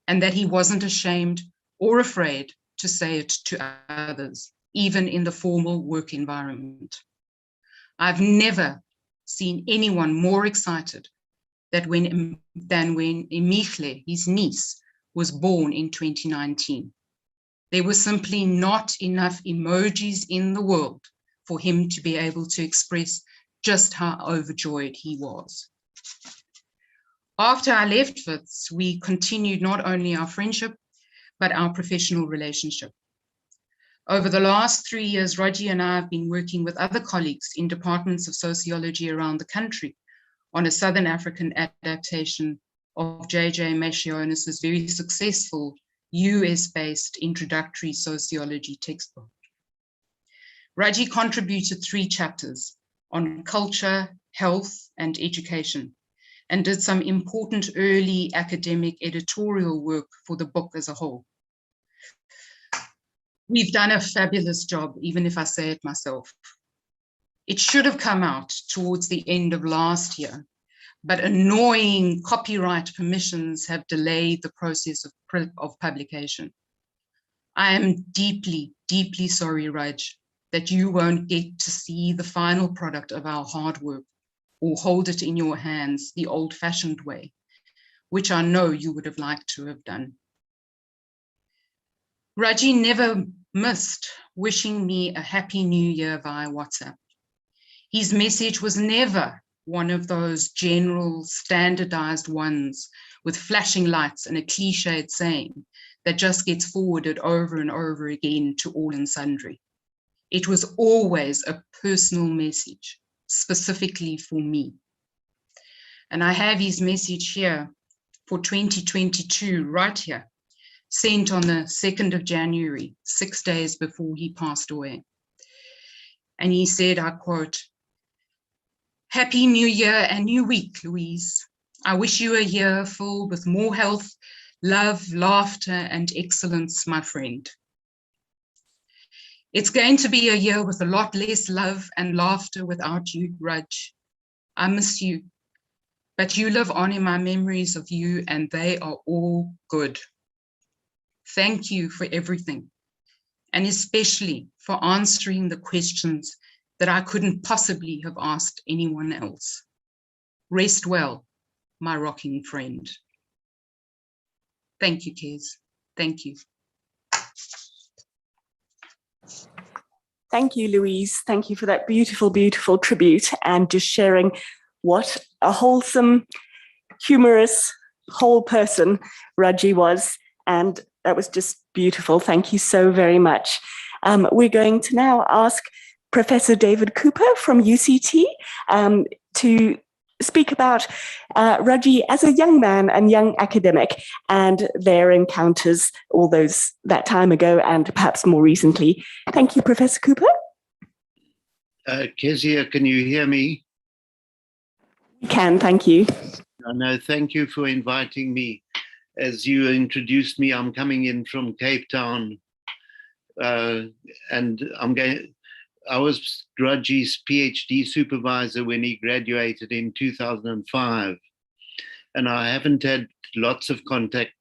and that he wasn't ashamed or afraid to say it to others, even in the formal work environment. I've never seen anyone more excited than when Emichle, his niece, was born in 2019. There were simply not enough emojis in the world for him to be able to express just how overjoyed he was. After I left Wits, we continued not only our friendship, but our professional relationship. Over the last 3 years, Raji and I have been working with other colleagues in departments of sociology around the country on a Southern African adaptation of J.J. Matshedisso's very successful US-based introductory sociology textbook. Raji contributed 3 chapters on culture, health, and education, and did some important early academic editorial work for the book as a whole. We've done a fabulous job, even if I say it myself. It should have come out towards the end of last year, but annoying copyright permissions have delayed the process of publication. I am deeply, deeply sorry, Raj, that you won't get to see the final product of our hard work or hold it in your hands the old-fashioned way, which I know you would have liked to have done. Raji never missed wishing me a happy new year via WhatsApp. His message was never one of those general standardized ones with flashing lights and a cliched saying that just gets forwarded over and over again to all and sundry. It was always a personal message, specifically for me. And I have his message here for 2022 right here, sent on the 2nd of January, 6 days before he passed away. And he said, I quote, "Happy New Year and New Week, Louise. I wish you a year filled with more health, love, laughter, and excellence, my friend. It's going to be a year with a lot less love and laughter without you, Raj. I miss you, but you live on in my memories of you, and they are all good. Thank you for everything, and especially for answering the questions that I couldn't possibly have asked anyone else. Rest well, my rocking friend. Thank you, Kez. Thank you. Thank you, Louise. Thank you for that beautiful, beautiful tribute and just sharing what a wholesome, humorous, whole person Raji was. And that was just beautiful. Thank you so very much. We're going to now ask Professor David Cooper from UCT to speak about Raji as a young man and young academic and their encounters all that time ago and perhaps more recently. Thank you, Professor Cooper. Kezia, can you hear me? We can, thank you. No, thank you for inviting me. As you introduced me, I'm coming in from Cape Town, and I was Raji's PhD supervisor when he graduated in 2005. And I haven't had lots of contact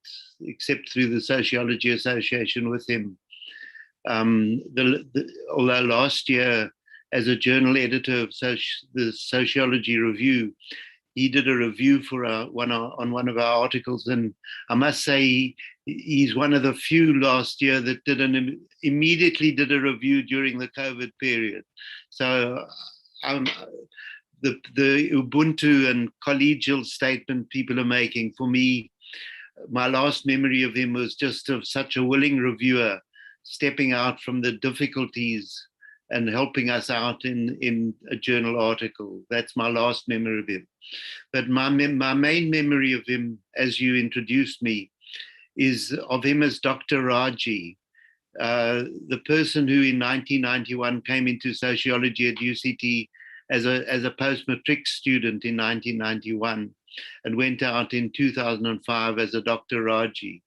except through the Sociology Association with him. Although last year, as a journal editor of the Sociology Review, he did a review for on one of our articles, and I must say he's one of the few last year that immediately did a review during the COVID period. So the Ubuntu and collegial statement people are making, for me, my last memory of him was just of such a willing reviewer, stepping out from the difficulties and helping us out in a journal article. That's my last memory of him. But my main memory of him, as you introduced me, is of him as Dr. Raji, the person who in 1991 came into sociology at UCT as a post-matric student in 1991 and went out in 2005 as a Dr. Raji.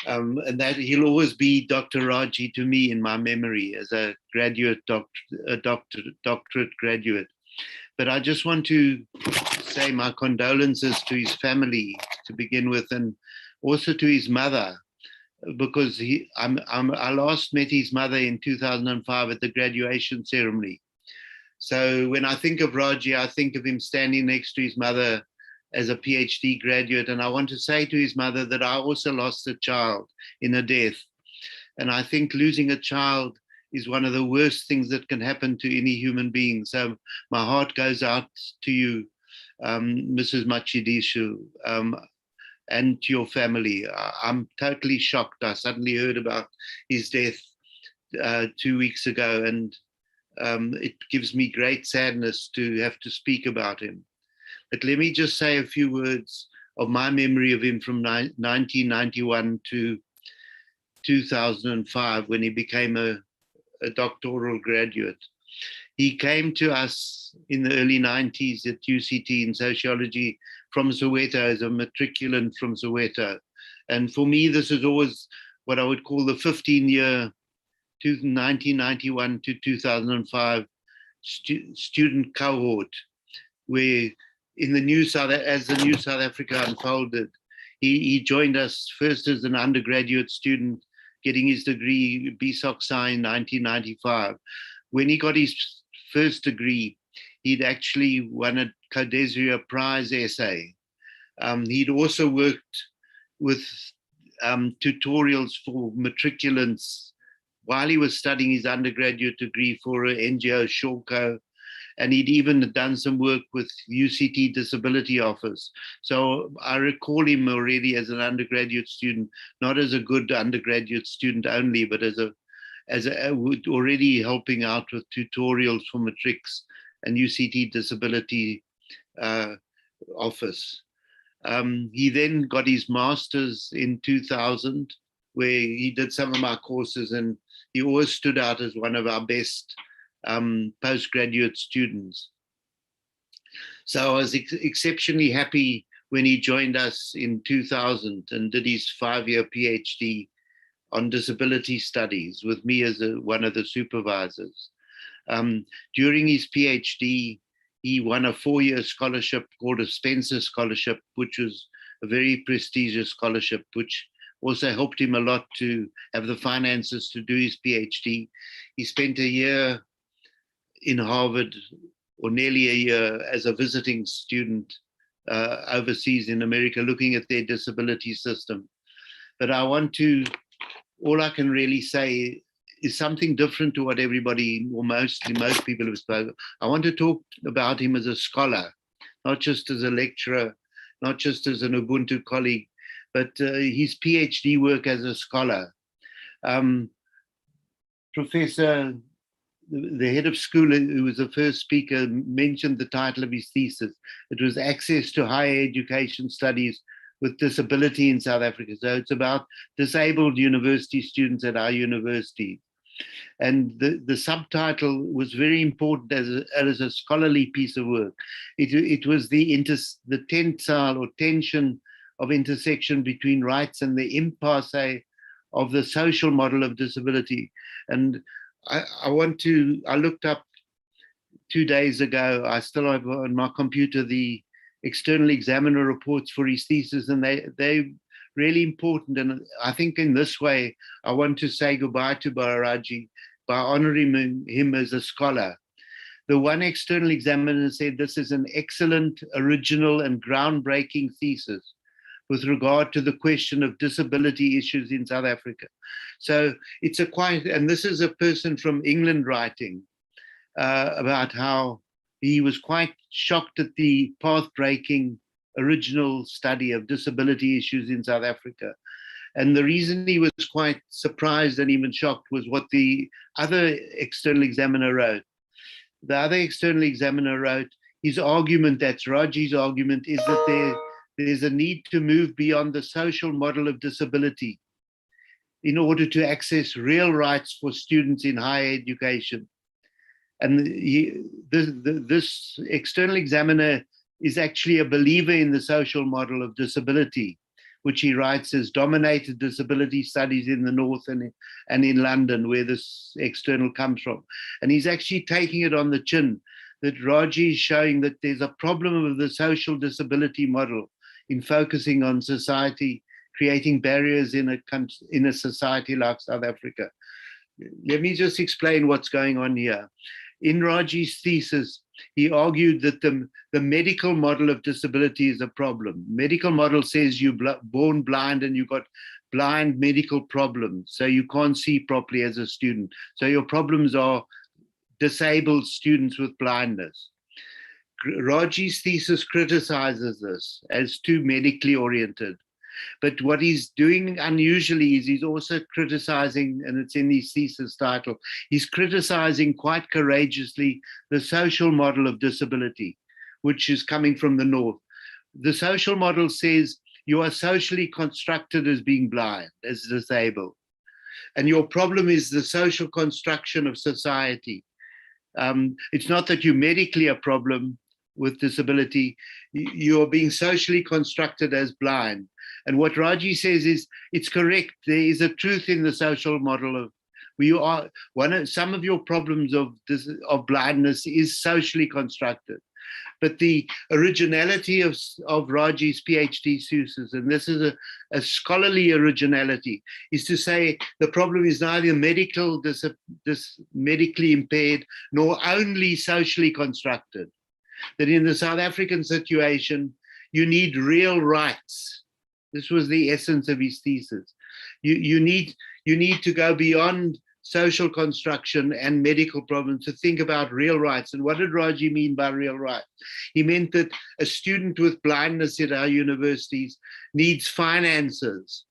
And that he'll always be Dr. Raji to me in my memory as a graduate, doctorate graduate. But I just want to say my condolences to his family to begin with, and also to his mother, because I last met his mother in 2005 at the graduation ceremony. So when I think of Raji, I think of him standing next to his mother as a PhD graduate. And I want to say to his mother that I also lost a child in a death. And I think losing a child is one of the worst things that can happen to any human being. So my heart goes out to you, Mrs. Matshediso, and to your family. I'm totally shocked. I suddenly heard about his death 2 weeks ago, and it gives me great sadness to have to speak about him. But let me just say a few words of my memory of him from 1991 to 2005, when he became a doctoral graduate. He came to us in the early 90s at UCT in sociology from Soweto as a matriculant from Soweto. And for me, this is always what I would call the 15-year 1991 to 2005 student cohort, where as the new South Africa unfolded, he joined us first as an undergraduate student, getting his degree BSoc Sci in 1995. When he got his first degree, he'd actually won a Codesria Prize essay. He'd also worked with tutorials for matriculants while he was studying his undergraduate degree for an NGO, Shawco, and he'd even done some work with UCT Disability Office. So I recall him already as an undergraduate student, not as a good undergraduate student only, but as already helping out with tutorials for matrics and UCT Disability Office. He then got his master's in 2000, where he did some of my courses, and he always stood out as one of our best postgraduate students. So I was exceptionally happy when he joined us in 2000 and did his 5-year PhD on disability studies with me as one of the supervisors. During his PhD, he won a 4-year scholarship called a Spencer Scholarship, which was a very prestigious scholarship, which also helped him a lot to have the finances to do his PhD. He spent a year in Harvard, or nearly a year, as a visiting student overseas in America, looking at their disability system. But all I can really say is something different to what everybody, or most people have spoken. I want to talk about him as a scholar, not just as a lecturer, not just as an Ubuntu colleague, but his PhD work as a scholar. Professor, the head of school, who was the first speaker, mentioned the title of his thesis. It was Access to Higher Education Studies with Disability in South Africa. So it's about disabled university students at our university. And the subtitle was very important as a scholarly piece of work. It was the tensile or tension of intersection between rights and the impasse of the social model of disability. And I looked up 2 days ago, I still have on my computer the external examiner reports for his thesis, and they're really important. And I think in this way, I want to say goodbye to Raji by honoring him as a scholar. The one external examiner said this is an excellent, original, and groundbreaking thesis with regard to the question of disability issues in South Africa. So it's and this is a person from England writing about how he was quite shocked at the path-breaking original study of disability issues in South Africa. And the reason he was quite surprised and even shocked was what the other external examiner wrote. The other external examiner wrote, his argument, that's Raji's argument, is that there's a need to move beyond the social model of disability in order to access real rights for students in higher education. And this external examiner is actually a believer in the social model of disability, which he writes has dominated disability studies in the North and in London, where this external comes from. And he's actually taking it on the chin that Raji is showing that there's a problem with the social disability model in focusing on society, creating barriers in a society like South Africa. Let me just explain what's going on here. In Raji's thesis, he argued that the medical model of disability is a problem. Medical model says you're born blind and you've got blind medical problems, so you can't see properly as a student. So your problems are disabled students with blindness. Raji's thesis criticizes this as too medically oriented. But what he's doing unusually is he's also criticizing, and it's in his thesis title, he's criticizing quite courageously the social model of disability, which is coming from the North. The social model says you are socially constructed as being blind, as disabled. And your problem is the social construction of society. It's not that you're medically a problem with disability, you're being socially constructed as blind. And what Raji says is, it's correct. There is a truth in the social model of some of your problems of blindness is socially constructed. But the originality of Raji's PhD thesis, and this is a scholarly originality, is to say the problem is neither medically impaired nor only socially constructed. That in the South African situation, you need real rights. This was the essence of his thesis. You need to go beyond social construction and medical problems to think about real rights. And what did Raji mean by real rights? He meant that a student with blindness at our universities needs finances.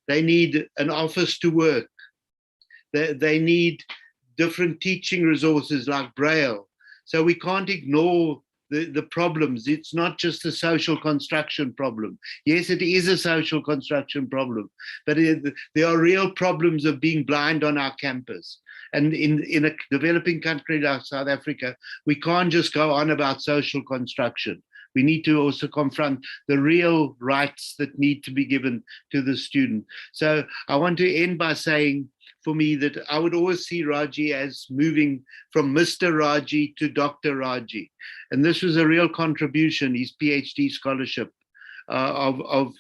They need an office to work. They need different teaching resources like Braille. So we can't ignore the problems. It's not just a social construction problem. Yes, it is a social construction problem, but there are real problems of being blind on our campus. And in a developing country like South Africa, we can't just go on about social construction. We need to also confront the real rights that need to be given to the student. So I want to end by saying, for me, that I would always see Raji as moving from Mr. Raji to Dr. Raji. And this was a real contribution, his PhD scholarship, of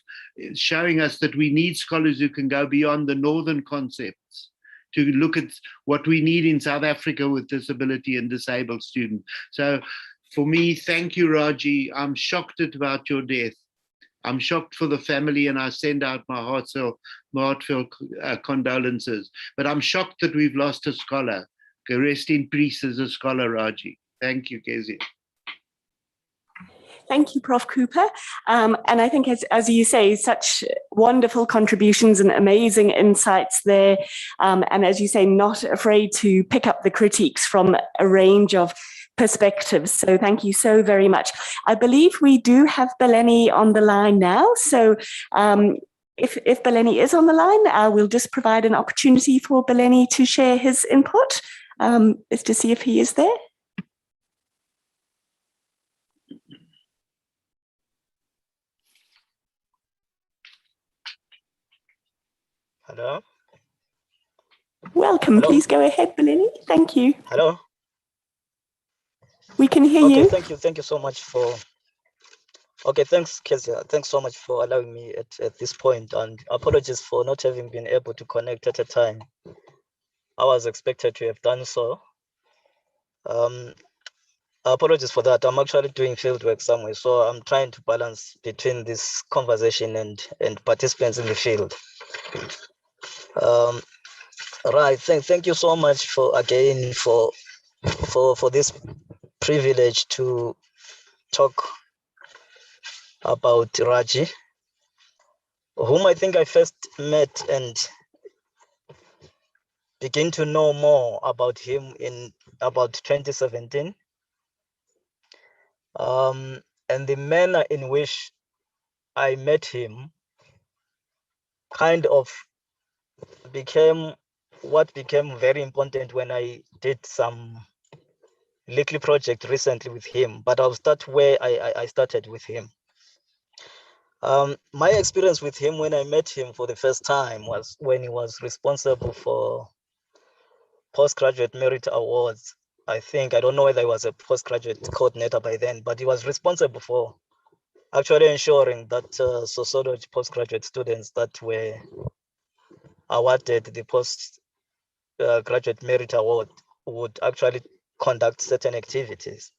showing us that we need scholars who can go beyond the Northern concepts to look at what we need in South Africa with disability and disabled students. So for me, thank you, Raji. I'm shocked about your death. I'm shocked for the family, and I send out my heartfelt condolences. But I'm shocked that we've lost a scholar. Rest in peace as a scholar, Raji. Thank you, Kezia. Thank you, Prof. Cooper. And I think, as you say, such wonderful contributions and amazing insights there. And as you say, not afraid to pick up the critiques from a range of perspectives. So thank you so very much. I believe we do have Beleni on the line now. So if Beleni is on the line, we'll just provide an opportunity for Beleni to share his input, is to see if he is there. Hello. Welcome. Hello. Please go ahead, Beleni. Thank you. Hello. We can hear you. you. Thank you so much for. Okay, thanks, Kezia. Thanks so much for allowing me at this point, and apologies for not having been able to connect at a time I was expected to have done so. Apologies for that. I'm actually doing field work somewhere, so I'm trying to balance between this conversation and participants in the field. Right. Thank you so much for this privilege to talk about Raji, whom I think I first met and begin to know more about him in about 2017. And the manner in which I met him kind of became very important when I did some little project recently with him, but I'll start where I started with him. My experience with him when I met him for the first time was when he was responsible for postgraduate merit awards. I don't know whether he was a postgraduate coordinator by then, but he was responsible for actually ensuring that sociology postgraduate students that were awarded the postgraduate merit award would actually conduct certain activities.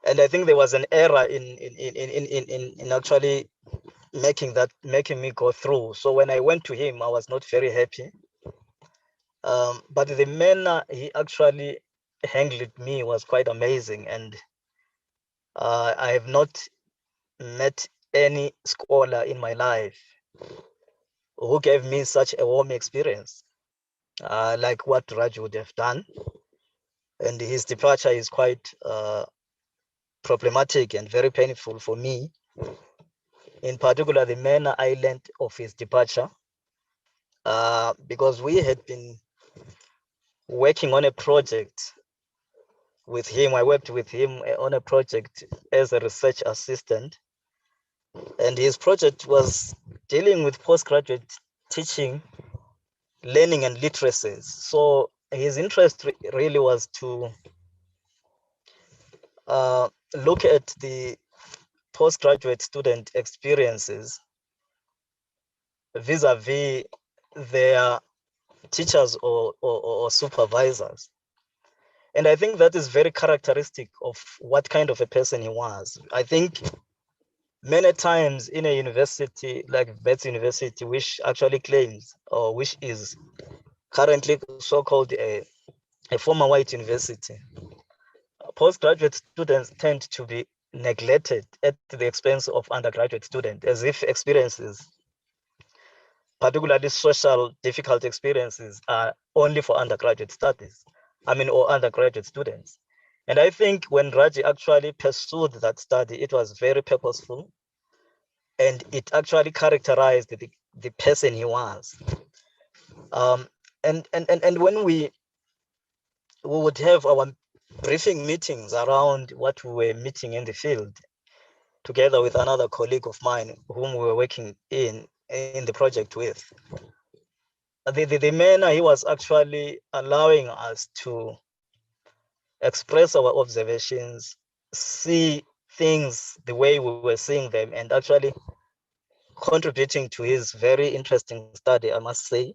And I think there was an error in actually making me go through. So when I went to him, I was not very happy. But the manner he actually handled me was quite amazing. And I have not met any scholar in my life who gave me such a warm experience, like what Raj would have done. And his departure is quite problematic and very painful for me. In particular, the manner I learned of his departure, because we had been working on a project with him. I worked with him on a project as a research assistant, and his project was dealing with postgraduate teaching, learning and literacies. So his interest really was to look at the postgraduate student experiences vis-a-vis their teachers or supervisors. And I think that is very characteristic of what kind of a person he was. I think many times in a university like Wits University, which actually claims, or which is currently so-called a former white university, postgraduate students tend to be neglected at the expense of undergraduate students, as if experiences, particularly social difficult experiences, are only for undergraduate studies, or undergraduate students. And I think when Raji actually pursued that study, it was very purposeful, and it actually characterized the person he was. And when we would have our briefing meetings around what we were meeting in the field, together with another colleague of mine whom we were working in the project with, the manner he was actually allowing us to express our observations, see things the way we were seeing them, and actually contributing to his very interesting study, I must say.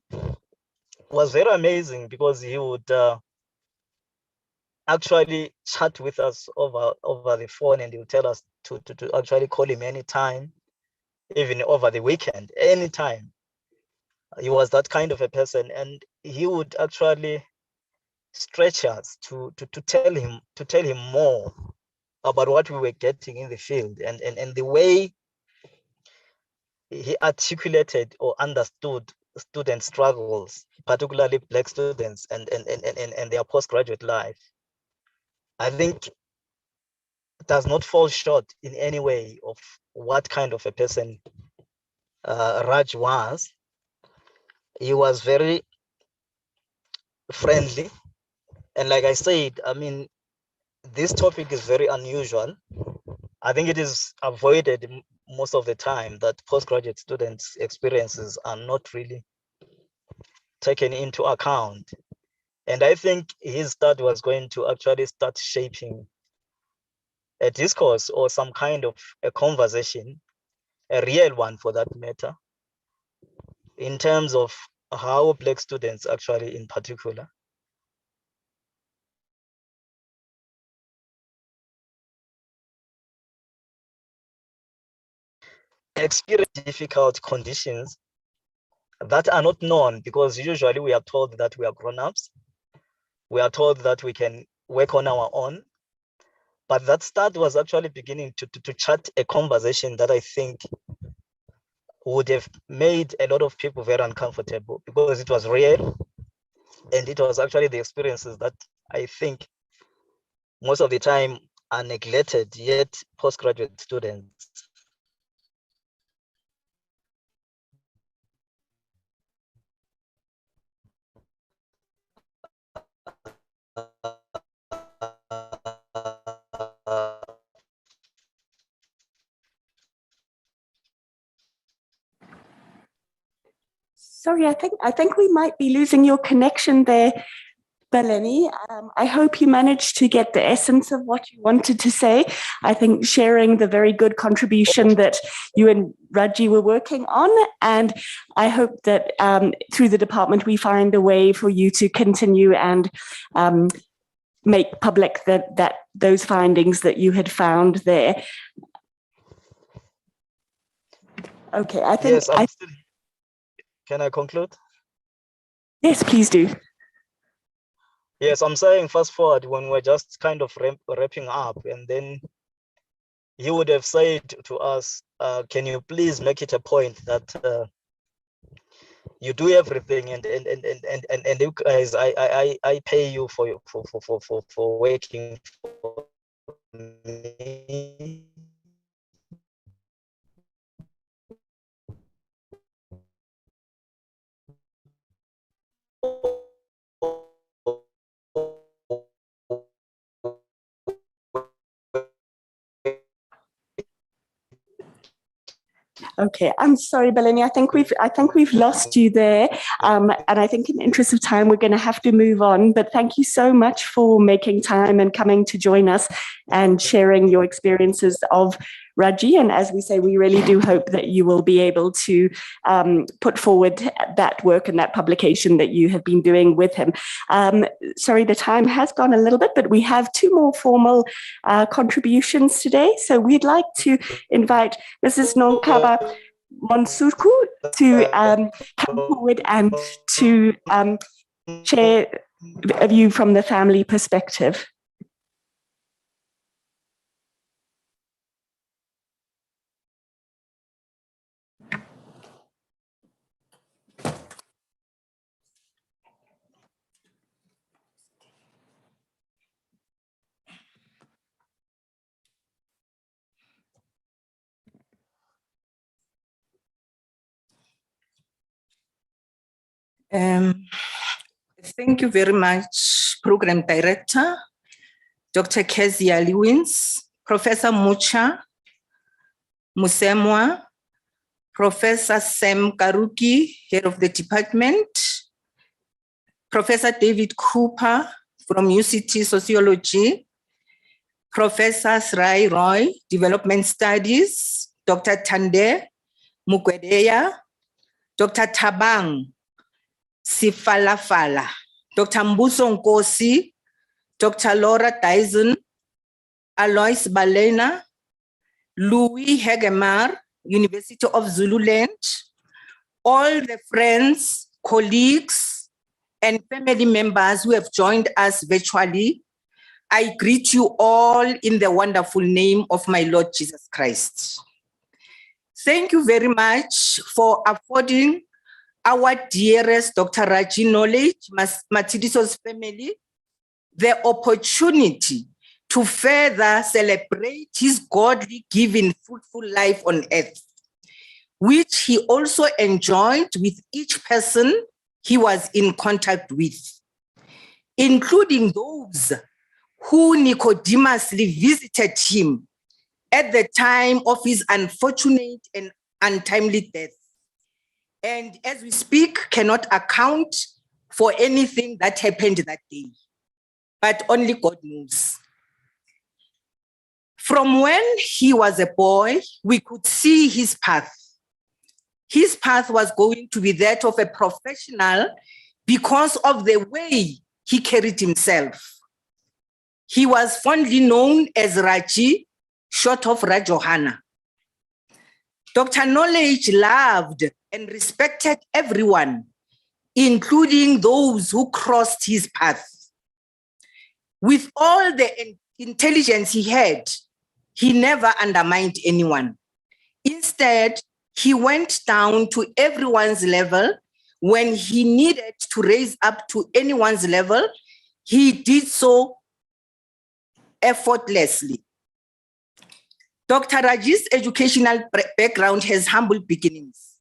was very amazing because he would actually chat with us over the phone, and he would tell us to actually call him anytime, even over the weekend, anytime. He was that kind of a person, and he would actually stretch us to tell him more about what we were getting in the field, and the way he articulated or understood student struggles, particularly Black students and their postgraduate life, I think does not fall short in any way of what kind of a person Raj was. He was very friendly. And like I said, I mean, this topic is very unusual. I think it is avoided most of the time that postgraduate students' experiences are not really taken into account. And I think his study was going to actually start shaping a discourse or some kind of a conversation, a real one for that matter, in terms of how Black students actually in particular experience difficult conditions that are not known, because usually we are told that we are grown-ups. We are told that we can work on our own. But that start was actually beginning to chart a conversation that I think would have made a lot of people very uncomfortable, because it was real, and it was actually the experiences that I think most of the time are neglected, yet postgraduate students Sorry, I think we might be losing your connection there, Beleni. I hope you managed to get the essence of what you wanted to say. I think sharing the very good contribution that you and Raji were working on, and I hope that through the department we find a way for you to continue and make public that those findings that you had found there. Okay, I think. Yes, can I conclude? Yes, please do. Yes, I'm saying fast forward when we're just kind of wrapping up, and then he would have said to us, can you please make it a point that you do everything, and you guys, I pay you for working for me. Okay, I'm sorry, Beleni. I think we've lost you there, and I think in the interest of time, we're going to have to move on. But thank you so much for making time and coming to join us and sharing your experiences of Raji. And as we say, we really do hope that you will be able to put forward that work and that publication that you have been doing with him. Sorry, the time has gone a little bit, but we have two more formal contributions today. So we'd like to invite Mrs. Nonkaba Monsuku to come forward and to share a view from the family perspective. Thank you very much, Program Director, Dr. Kezia Lewins, Professor Mucha, Musemwa, Professor Sam Karuki, Head of the Department, Professor David Cooper from UCT Sociology, Professor Rai Roy, Development Studies, Dr. Tande Mukwedeya, Dr. Tabang, Sifalafala, Dr. Mbuso Nkosi, Dr. Laura Dyson, Alois Balena, Louis Hegemar, University of Zululand, all the friends, colleagues, and family members who have joined us virtually, I greet you all in the wonderful name of my Lord Jesus Christ. Thank you very much for affording our dearest Dr. Raji Knowledge, Matshediso's family, the opportunity to further celebrate his godly given fruitful life on earth, which he also enjoyed with each person he was in contact with, including those who Nicodemously visited him at the time of his unfortunate and untimely death, and as we speak, cannot account for anything that happened that day, but only God knows. From when he was a boy, we could see his path. His path was going to be that of a professional because of the way he carried himself. He was fondly known as Raji, short of Rajohane. Dr. Knowledge loved and respected everyone, including those who crossed his path. With all the intelligence he had, he never undermined anyone. Instead, he went down to everyone's level. When he needed to raise up to anyone's level, he did so effortlessly. Dr. Raji's educational background has humble beginnings.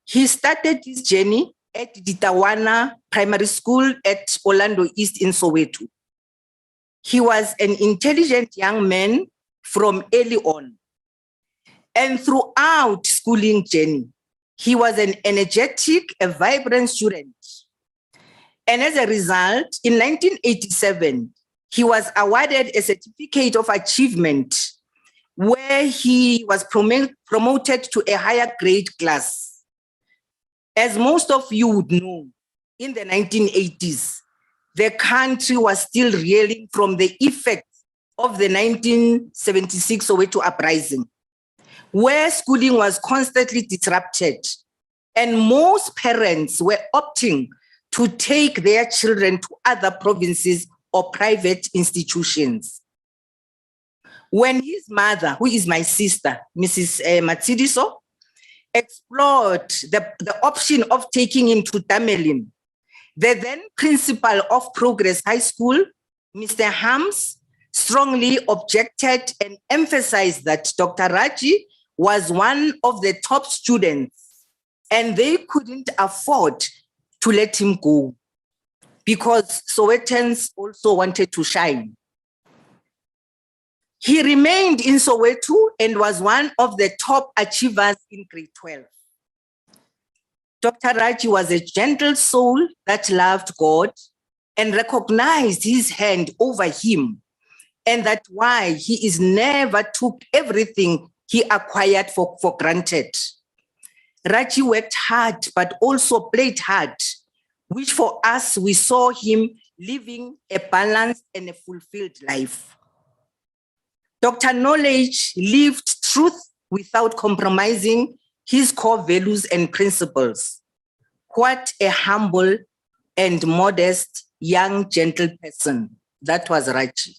He started his journey at Ditawana Primary School at Orlando East in Soweto. He was an intelligent young man from early on. And throughout schooling journey, he was an energetic, a vibrant student. And as a result, in 1987, he was awarded a certificate of achievement where he was promoted to a higher grade class. As most of you would know, in the 1980s, the country was still reeling from the effects of the 1976 Soweto uprising, where schooling was constantly disrupted, and most parents were opting to take their children to other provinces or private institutions. When his mother, who is my sister, Mrs. Matshediso, explored the option of taking him to Tamelin, the then principal of Progress High School, Mr. Hams, strongly objected and emphasized that Dr. Raji was one of the top students and they couldn't afford to let him go because Sowetans also wanted to shine. He remained in Soweto and was one of the top achievers in grade 12. Dr. Raji was a gentle soul that loved God and recognized his hand over him, and that's why he is never took everything he acquired for granted. Raji worked hard, but also played hard, which for us, we saw him living a balanced and a fulfilled life. Dr. Knowledge lived truth without compromising his core values and principles. What a humble and modest young, gentle person. That was Raji.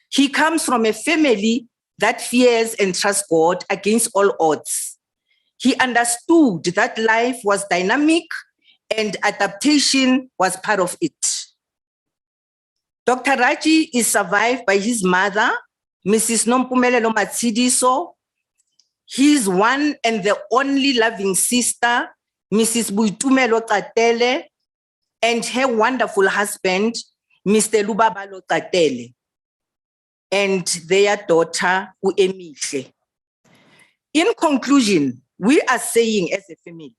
He comes from a family that fears and trusts God against all odds. He understood that life was dynamic and adaptation was part of it. Dr. Raji is survived by his mother, Mrs. Nompumelelo Matshediso, his one and the only loving sister, Mrs. Buitumelo Katele, and her wonderful husband, Mr. Lubabalo Katele, and their daughter, Uemihle. In conclusion, we are saying as a family,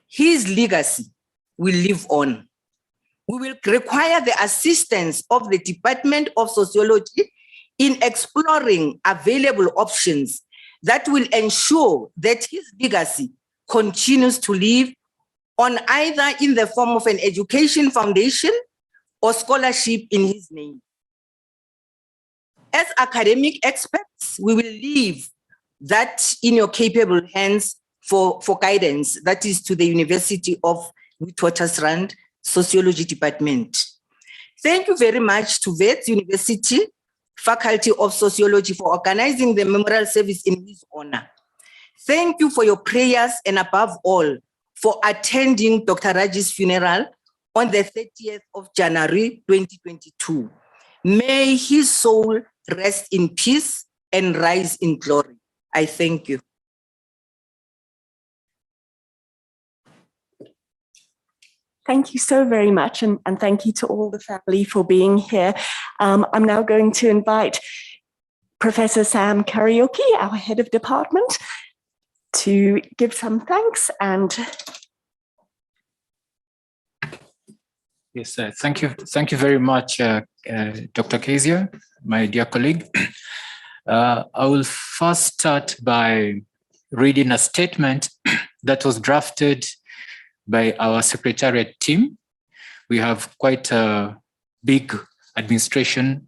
his legacy will live on. We will require the assistance of the Department of Sociology in exploring available options that will ensure that his legacy continues to live on either in the form of an education foundation or scholarship in his name. As academic experts, we will leave that in your capable hands for guidance, that is to the University of Witwatersrand Sociology Department. Thank you very much to Wits University Faculty of Sociology for organizing the memorial service in his honor. Thank you for your prayers and above all, for attending Dr. Raji's funeral on the 30th of January, 2022. May his soul rest in peace and rise in glory. I thank you. Thank you so very much, and thank you to all the family for being here. I'm now going to invite Professor Sam Karaoke, our head of department, to give some thanks and... Yes, thank you very much, Dr. Kezia, my dear colleague. I will first start by reading a statement that was drafted by our secretariat team. We have quite a big administration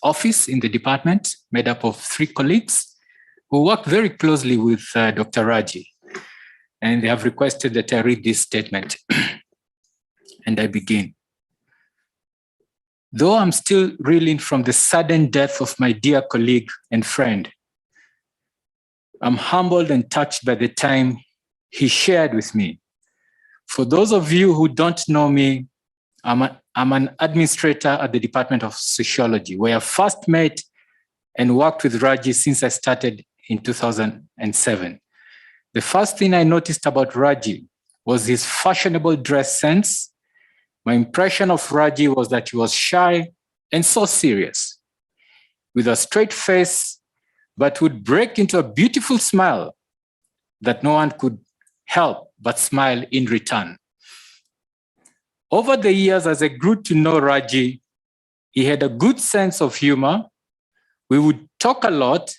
office in the department made up of 3 colleagues who work very closely with Dr. Raji. And they have requested that I read this statement. And I begin. Though I'm still reeling from the sudden death of my dear colleague and friend, I'm humbled and touched by the time he shared with me. For those of you who don't know me, I'm an administrator at the Department of Sociology, where I first met and worked with Raji since I started in 2007. The first thing I noticed about Raji was his fashionable dress sense. My impression of Raji was that he was shy and so serious, with a straight face, but would break into a beautiful smile that no one could help but smile in return. Over the years, as I grew to know Raji, he had a good sense of humor. We would talk a lot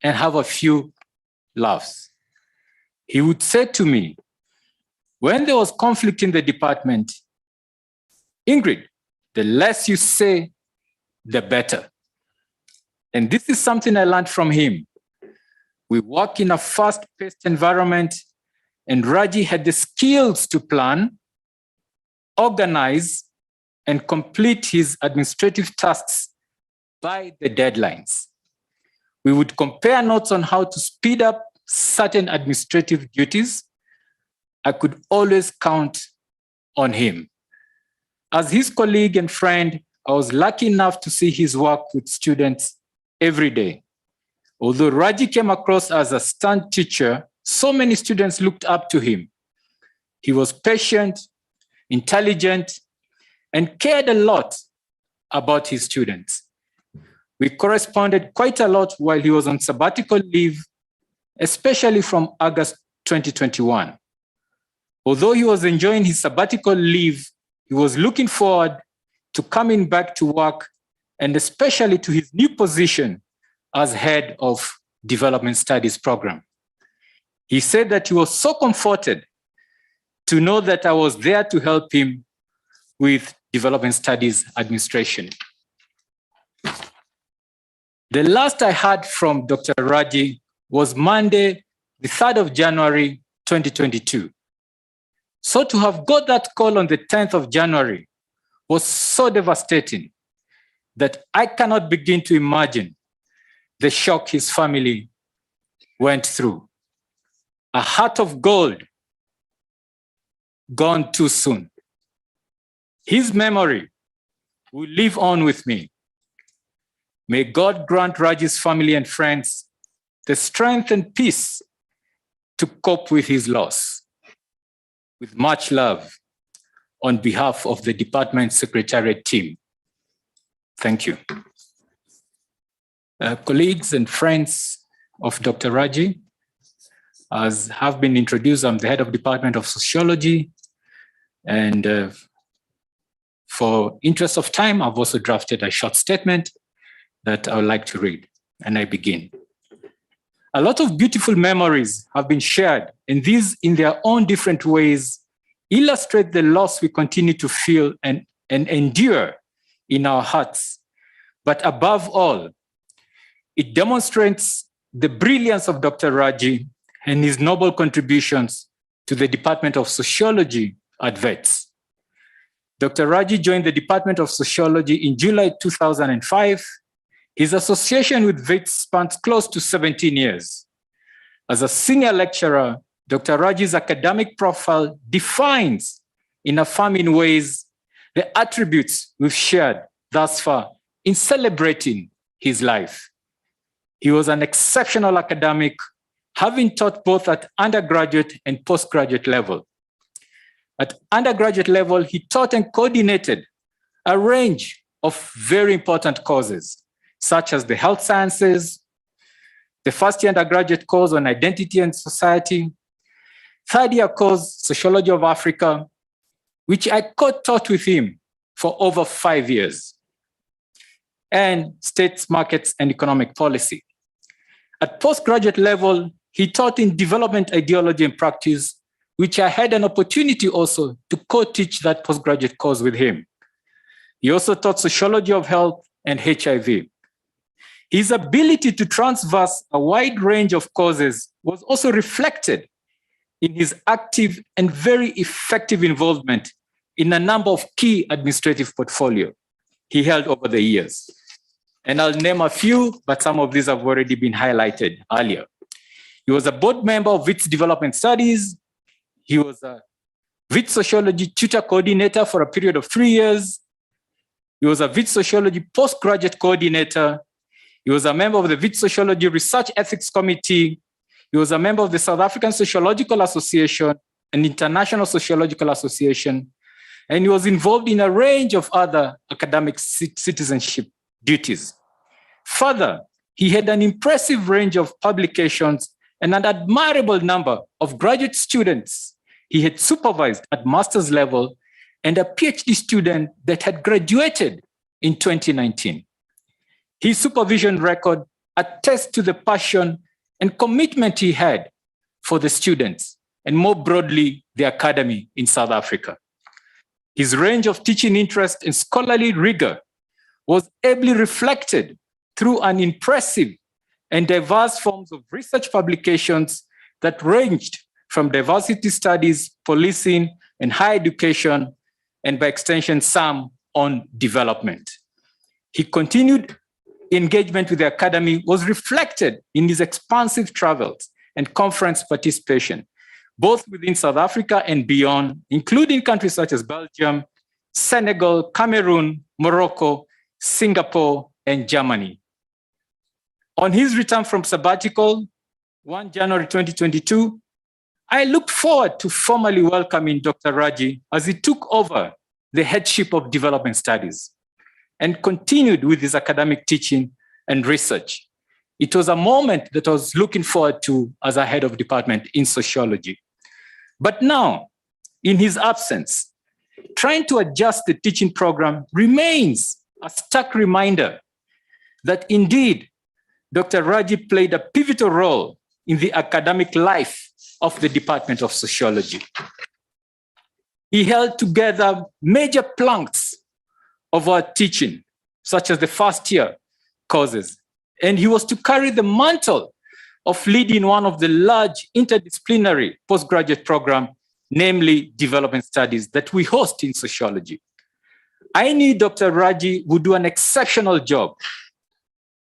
and have a few laughs. He would say to me, when there was conflict in the department, Ingrid, the less you say, the better. And this is something I learned from him. We work in a fast-paced environment, and Raji had the skills to plan, organize, and complete his administrative tasks by the deadlines. We would compare notes on how to speed up certain administrative duties. I could always count on him. As his colleague and friend, I was lucky enough to see his work with students every day. Although Raji came across as a stern teacher, so many students looked up to him. He was patient, intelligent, and cared a lot about his students. We corresponded quite a lot while he was on sabbatical leave, especially from August 2021. Although he was enjoying his sabbatical leave, he was looking forward to coming back to work, and especially to his new position as head of Development Studies program. He said that he was so comforted to know that I was there to help him with Development Studies administration. The last I heard from Dr. Raji was Monday, the 3rd of January, 2022. So to have got that call on the 10th of January was so devastating that I cannot begin to imagine the shock his family went through. A heart of gold gone too soon. His memory will live on with me. May God grant Raji's family and friends the strength and peace to cope with his loss. With much love, on behalf of the Department Secretariat team. Thank you. Colleagues and friends of Dr. Raji, as have been introduced, I'm the head of Department of Sociology, and for interest of time, I've also drafted a short statement that I would like to read, and I begin. A lot of beautiful memories have been shared, and these in their own different ways illustrate the loss we continue to feel and endure in our hearts. But above all, it demonstrates the brilliance of Dr. Raji and his noble contributions to the Department of Sociology at WITS. Dr. Raji joined the Department of Sociology in July 2005. His association with WITS spans close to 17 years. As a senior lecturer, Dr. Raji's academic profile defines in affirming ways the attributes we've shared thus far in celebrating his life. He was an exceptional academic, having taught both at undergraduate and postgraduate level. At undergraduate level, he taught and coordinated a range of very important courses, such as the health sciences, the first-year undergraduate course on identity and society, third-year course, Sociology of Africa, which I co-taught with him for over 5 years, and States, Markets, and Economic Policy. At postgraduate level, he taught in Development Ideology and Practice, which I had an opportunity also to co-teach that postgraduate course with him. He also taught Sociology of Health and HIV. His ability to transverse a wide range of causes was also reflected in his active and very effective involvement in a number of key administrative portfolios he held over the years. And I'll name a few, but some of these have already been highlighted earlier. He was a board member of WITS Development Studies. He was a WITS Sociology Tutor Coordinator for a period of 3 years. He was a WITS Sociology Postgraduate Coordinator. He was a member of the WITS Sociology Research Ethics Committee. He was a member of the South African Sociological Association and International Sociological Association. And he was involved in a range of other academic citizenship duties. Further, he had an impressive range of publications and an admirable number of graduate students he had supervised at master's level and a PhD student that had graduated in 2019. His supervision record attests to the passion and commitment he had for the students and more broadly, the academy in South Africa. His range of teaching interest and scholarly rigor was ably reflected through an impressive and diverse forms of research publications that ranged from diversity studies, policing, and higher education, and by extension, some on development. His continued engagement with the academy was reflected in his expansive travels and conference participation, both within South Africa and beyond, including countries such as Belgium, Senegal, Cameroon, Morocco, Singapore, and Germany. On his return from sabbatical, 1 January 2022, I looked forward to formally welcoming Dr. Raji as he took over the headship of development studies and continued with his academic teaching and research. It was a moment that I was looking forward to as a head of department in sociology. But now, in his absence, trying to adjust the teaching program remains a stark reminder that indeed, Dr. Raji played a pivotal role in the academic life of the Department of Sociology. He held together major planks of our teaching, such as the first year courses, and he was to carry the mantle of leading one of the large interdisciplinary postgraduate programs, namely development studies, that we host in sociology. I knew Dr. Raji would do an exceptional job.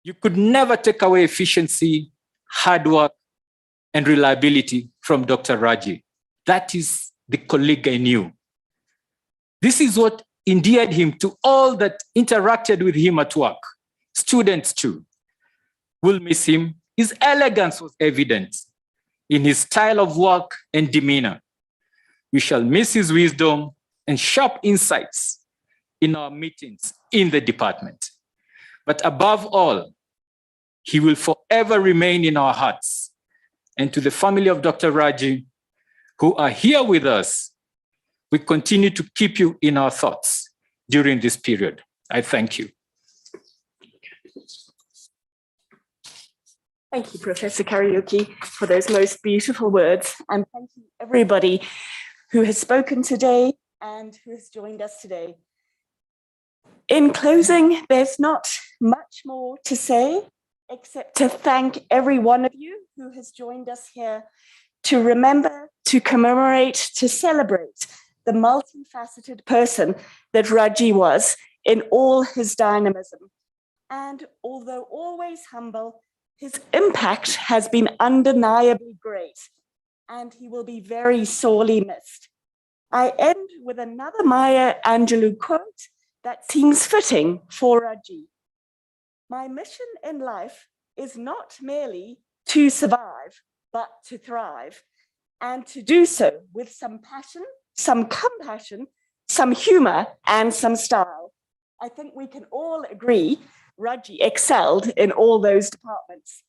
You could never take away efficiency, hard work, and reliability from Dr. Raji. That is the colleague I knew. This is what endeared him to all that interacted with him at work. Students too. We'll miss him. His elegance was evident in his style of work and demeanor. We shall miss his wisdom and sharp insights in our meetings in the department. But above all, he will forever remain in our hearts. And to the family of Dr. Raji, who are here with us, we continue to keep you in our thoughts during this period. I thank you. Thank you, Professor Kariuki, for those most beautiful words. And thank you, everybody, who has spoken today and who has joined us today. In closing, there's not much more to say except to thank every one of you who has joined us here to remember, to commemorate, to celebrate the multifaceted person that Raji was in all his dynamism. And although always humble, his impact has been undeniably great, and he will be very sorely missed. I end with another Maya Angelou quote that seems fitting for Raji. My mission in life is not merely to survive, but to thrive, and to do so with some passion, some compassion, some humor, and some style. I think we can all agree Raji excelled in all those departments.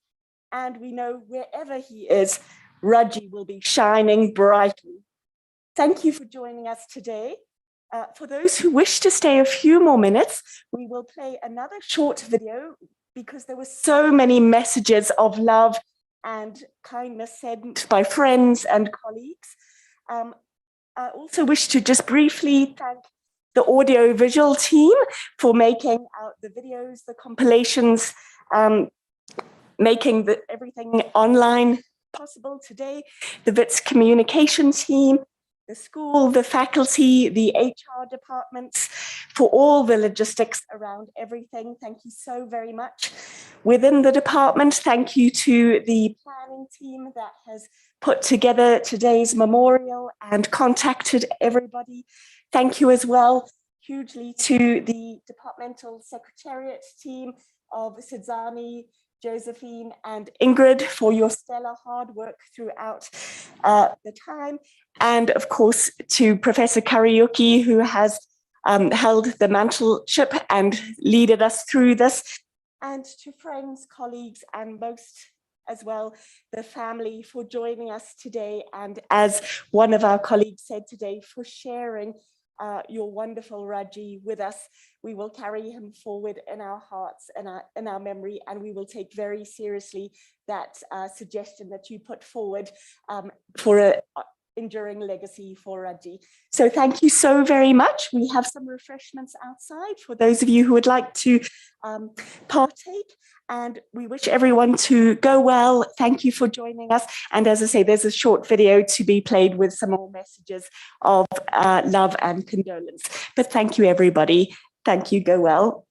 And we know wherever he is, Raji will be shining brightly. Thank you for joining us today. For those who wish to stay a few more minutes, we will play another short video because there were so many messages of love and kindness sent by friends and colleagues. I also wish to just briefly thank the audio-visual team for making out the videos, the compilations, making everything online possible today, the WITS communication team, the school, the faculty, the HR departments, for all the logistics around everything. Thank you so very much. Within the department, thank you to the planning team that has put together today's memorial and contacted everybody. Thank you as well hugely to the departmental secretariat team of Sidzani, Josephine, and Ingrid for your stellar hard work throughout the time. And of course, to Professor Kariuki, who has held the mantleship and leaded us through this, and to friends, colleagues, and most as well, the family for joining us today. And as one of our colleagues said today, for sharing your wonderful Raji with us. We will carry him forward in our hearts and in our memory, and we will take very seriously that suggestion that you put forward for an enduring legacy for Raji. So thank you so very much. We have some refreshments outside for those of you who would like to partake, and we wish everyone to go well. Thank you for joining us. And as I say, there's a short video to be played with some more messages of love and condolence. But thank you, everybody. Thank you. Go well.